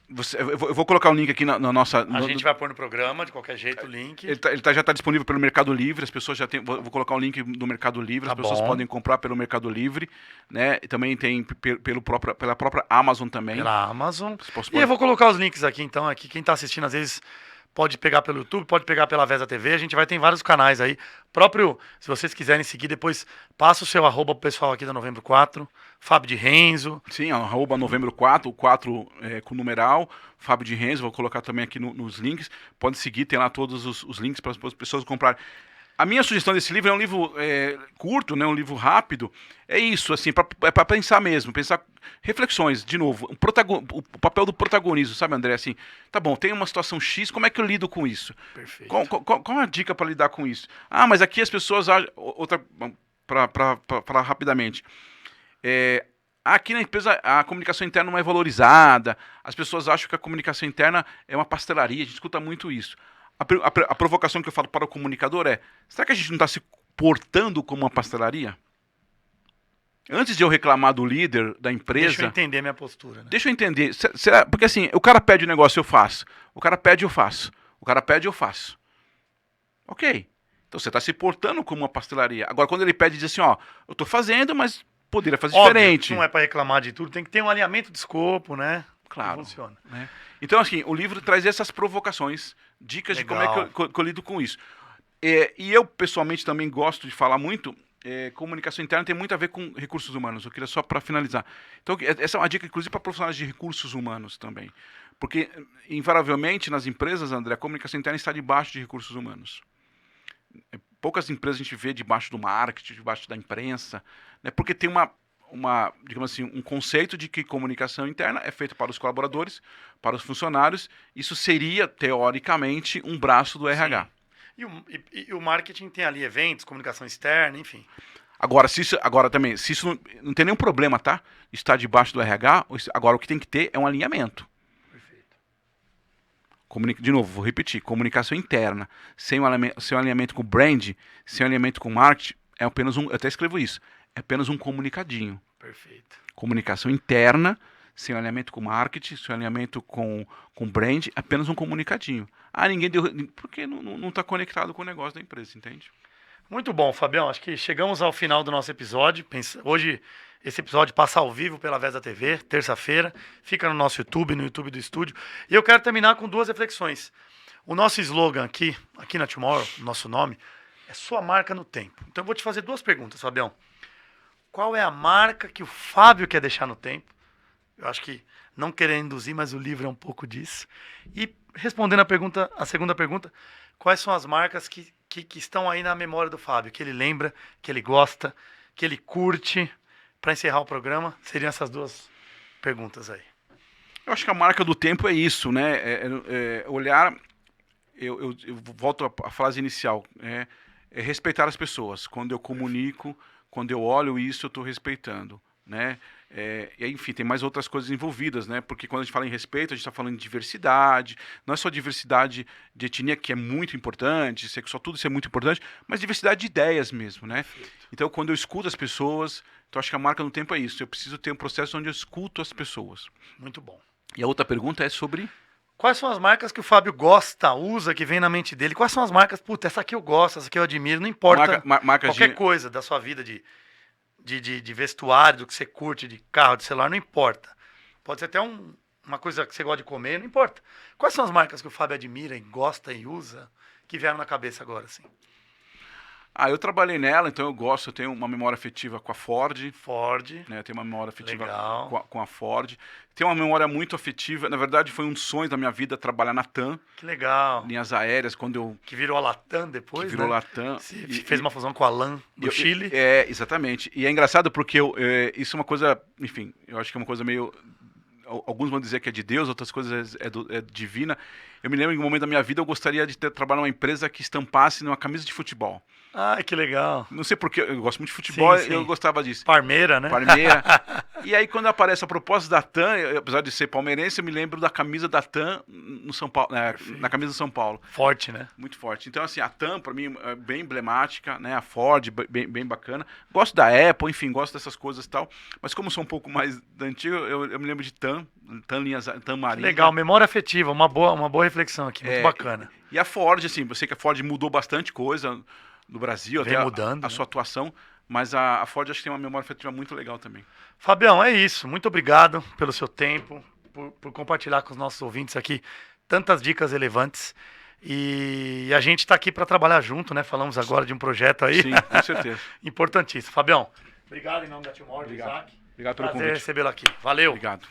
[SPEAKER 2] Eu vou colocar o link aqui na nossa...
[SPEAKER 1] A gente vai pôr no programa, de qualquer jeito, o link.
[SPEAKER 2] Ele já está disponível pelo Mercado Livre, as pessoas já têm... Vou colocar o link do Mercado Livre, as pessoas podem comprar pelo Mercado Livre, né? E também tem pela própria Amazon também.
[SPEAKER 1] Pela Amazon. E eu vou colocar os links aqui, então, aqui quem está assistindo, às vezes... Pode pegar pelo YouTube, pode pegar pela Vesa TV. A gente vai ter vários canais aí. Próprio, se vocês quiserem seguir, depois passa o seu arroba pro pessoal aqui da Novembro 4. Fábio de Renzo.
[SPEAKER 2] Sim, arroba Novembro 4, o 4 com numeral. Fábio de Renzo, vou colocar também aqui nos links. Pode seguir, tem lá todos os links para as pessoas comprarem. A minha sugestão desse livro é um livro curto, né, um livro rápido. É isso, assim, para pensar mesmo, pensar reflexões, de novo, o papel do protagonismo, sabe, André? Assim, tá bom, tem uma situação X, como é que eu lido com isso?
[SPEAKER 1] Perfeito.
[SPEAKER 2] Qual a dica para lidar com isso? Ah, mas aqui as pessoas... Para rapidamente. Aqui na empresa a comunicação interna não é valorizada, as pessoas acham que a comunicação interna é uma pastelaria, a gente escuta muito isso. A provocação que eu falo para o comunicador é: será que a gente não está se portando como uma pastelaria? Antes de eu reclamar do líder da empresa...
[SPEAKER 1] Deixa eu entender minha postura. Né?
[SPEAKER 2] Deixa eu entender. Porque assim, o cara pede o negócio, eu faço. O cara pede, eu faço. O cara pede, eu faço. Ok. Então você está se portando como uma pastelaria. Agora, quando ele pede, diz assim, ó, eu estou fazendo, mas poderia fazer
[SPEAKER 1] Óbvio,
[SPEAKER 2] diferente.
[SPEAKER 1] Não é para reclamar de tudo, tem que ter um alinhamento de escopo, né?
[SPEAKER 2] Claro.
[SPEAKER 1] Funciona.
[SPEAKER 2] Né? Então, assim, o livro traz essas provocações, dicas
[SPEAKER 1] Legal.
[SPEAKER 2] de como é que eu lido com isso. E eu, pessoalmente, também gosto de falar muito. Comunicação interna tem muito a ver com recursos humanos. Eu queria só para finalizar. Então, essa é uma dica, inclusive, para profissionais de recursos humanos também. Porque, invariavelmente, nas empresas, André, a comunicação interna está debaixo de recursos humanos. Poucas empresas a gente vê debaixo do marketing, debaixo da imprensa, né? Porque tem digamos assim, um conceito de que comunicação interna é feita para os colaboradores, para os funcionários. Isso seria, teoricamente, um braço do RH.
[SPEAKER 1] Sim. E o marketing tem ali eventos, comunicação externa, enfim.
[SPEAKER 2] Agora, se isso não tem nenhum problema, tá? Está debaixo do RH, agora o que tem que ter é um alinhamento.
[SPEAKER 1] Perfeito.
[SPEAKER 2] De novo, vou repetir, comunicação interna, sem um alinhamento com o brand, sem um alinhamento com o marketing, é apenas eu até escrevo isso, é apenas um comunicadinho.
[SPEAKER 1] Perfeito.
[SPEAKER 2] Comunicação interna, sem um alinhamento com o marketing, sem um alinhamento com o brand, é apenas um comunicadinho. Ninguém deu... Porque não está conectado com o negócio da empresa, entende?
[SPEAKER 1] Muito bom, Fabião. Acho que chegamos ao final do nosso episódio. Hoje, esse episódio passa ao vivo pela Vesa TV, terça-feira. Fica no nosso YouTube, no YouTube do estúdio. E eu quero terminar com 2 reflexões. O nosso slogan aqui na Tomorrow, nosso nome, é sua marca no tempo. Então eu vou te fazer 2 perguntas, Fabião. Qual é a marca que o Fábio quer deixar no tempo? Eu acho que não querendo induzir, mas o livro é um pouco disso. E respondendo a segunda pergunta, quais são as marcas que estão aí na memória do Fábio, que ele lembra, que ele gosta, que ele curte? Para encerrar o programa, seriam essas 2 perguntas aí.
[SPEAKER 2] Eu acho que a marca do tempo é isso, né? Olhar, eu volto à frase inicial, é respeitar as pessoas. Quando eu comunico, quando eu olho isso, eu estou respeitando, né? E aí, enfim, tem mais outras coisas envolvidas, né? Porque quando a gente fala em respeito, a gente está falando de diversidade. Não é só diversidade de etnia, que é muito importante, sexual, tudo isso é muito importante, mas diversidade de ideias mesmo, né? Perfeito. Então, quando eu escuto as pessoas, então acho que a marca no tempo é isso. Eu preciso ter um processo onde eu escuto as pessoas.
[SPEAKER 1] Muito bom.
[SPEAKER 2] E a outra pergunta é sobre...
[SPEAKER 1] Quais são as marcas que o Fábio gosta, usa, que vem na mente dele? Quais são as marcas? Puta, essa aqui eu gosto, essa aqui eu admiro. Não importa qualquer coisa da sua vida de vestuário, do que você curte, de carro, de celular, não importa. Pode ser até uma coisa que você gosta de comer, não importa. Quais são as marcas que o Fábio admira e gosta e usa, que vieram na cabeça agora, assim?
[SPEAKER 2] Eu trabalhei nela, então eu tenho uma memória afetiva com a Ford. Né, eu tenho uma memória afetiva com a Ford. Tenho uma memória muito afetiva, na verdade foi um sonho da minha vida trabalhar na TAM.
[SPEAKER 1] Que legal.
[SPEAKER 2] Linhas aéreas, quando eu...
[SPEAKER 1] Que virou a Latam depois,
[SPEAKER 2] que virou
[SPEAKER 1] né?
[SPEAKER 2] Latam.
[SPEAKER 1] Fez uma fusão com a LAN do Chile.
[SPEAKER 2] Exatamente. E é engraçado porque isso é uma coisa, enfim, eu acho que é uma coisa meio... Alguns vão dizer que é de Deus, outras coisas é divina. Eu me lembro que em um momento da minha vida eu gostaria de trabalhar numa empresa que estampasse numa camisa de futebol.
[SPEAKER 1] Que legal.
[SPEAKER 2] Não sei porquê, eu gosto muito de futebol,
[SPEAKER 1] sim.
[SPEAKER 2] Eu gostava disso.
[SPEAKER 1] Parmeira, né?
[SPEAKER 2] Parmeira. E aí quando aparece a proposta da TAM, apesar de ser palmeirense, eu me lembro da camisa da TAM no São Paulo, na camisa do São Paulo.
[SPEAKER 1] Forte, né?
[SPEAKER 2] Muito forte. Então assim, a TAM para mim é bem emblemática, né? A Ford, bem bacana. Gosto da Apple, enfim, gosto dessas coisas e tal. Mas como sou um pouco mais da antiga, eu me lembro de TAM Marinha.
[SPEAKER 1] Legal, memória afetiva, uma boa reflexão aqui, muito bacana.
[SPEAKER 2] E a Ford, assim, eu sei que a Ford mudou bastante coisa no Brasil,
[SPEAKER 1] vem
[SPEAKER 2] até
[SPEAKER 1] mudando,
[SPEAKER 2] a sua atuação, mas a Ford acho que tem uma memória afetiva muito legal também.
[SPEAKER 1] Fabião, é isso. Muito obrigado pelo seu tempo, por compartilhar com os nossos ouvintes aqui tantas dicas relevantes. E a gente está aqui para trabalhar junto, né? Falamos agora de um projeto aí.
[SPEAKER 2] Sim, com certeza.
[SPEAKER 1] Importantíssimo. Fabião, obrigado em nome da Tomorrow,
[SPEAKER 2] Isaac.
[SPEAKER 1] Obrigado
[SPEAKER 2] pelo
[SPEAKER 1] convite.
[SPEAKER 2] convite.
[SPEAKER 1] Recebê-lo aqui. Valeu.
[SPEAKER 2] Obrigado.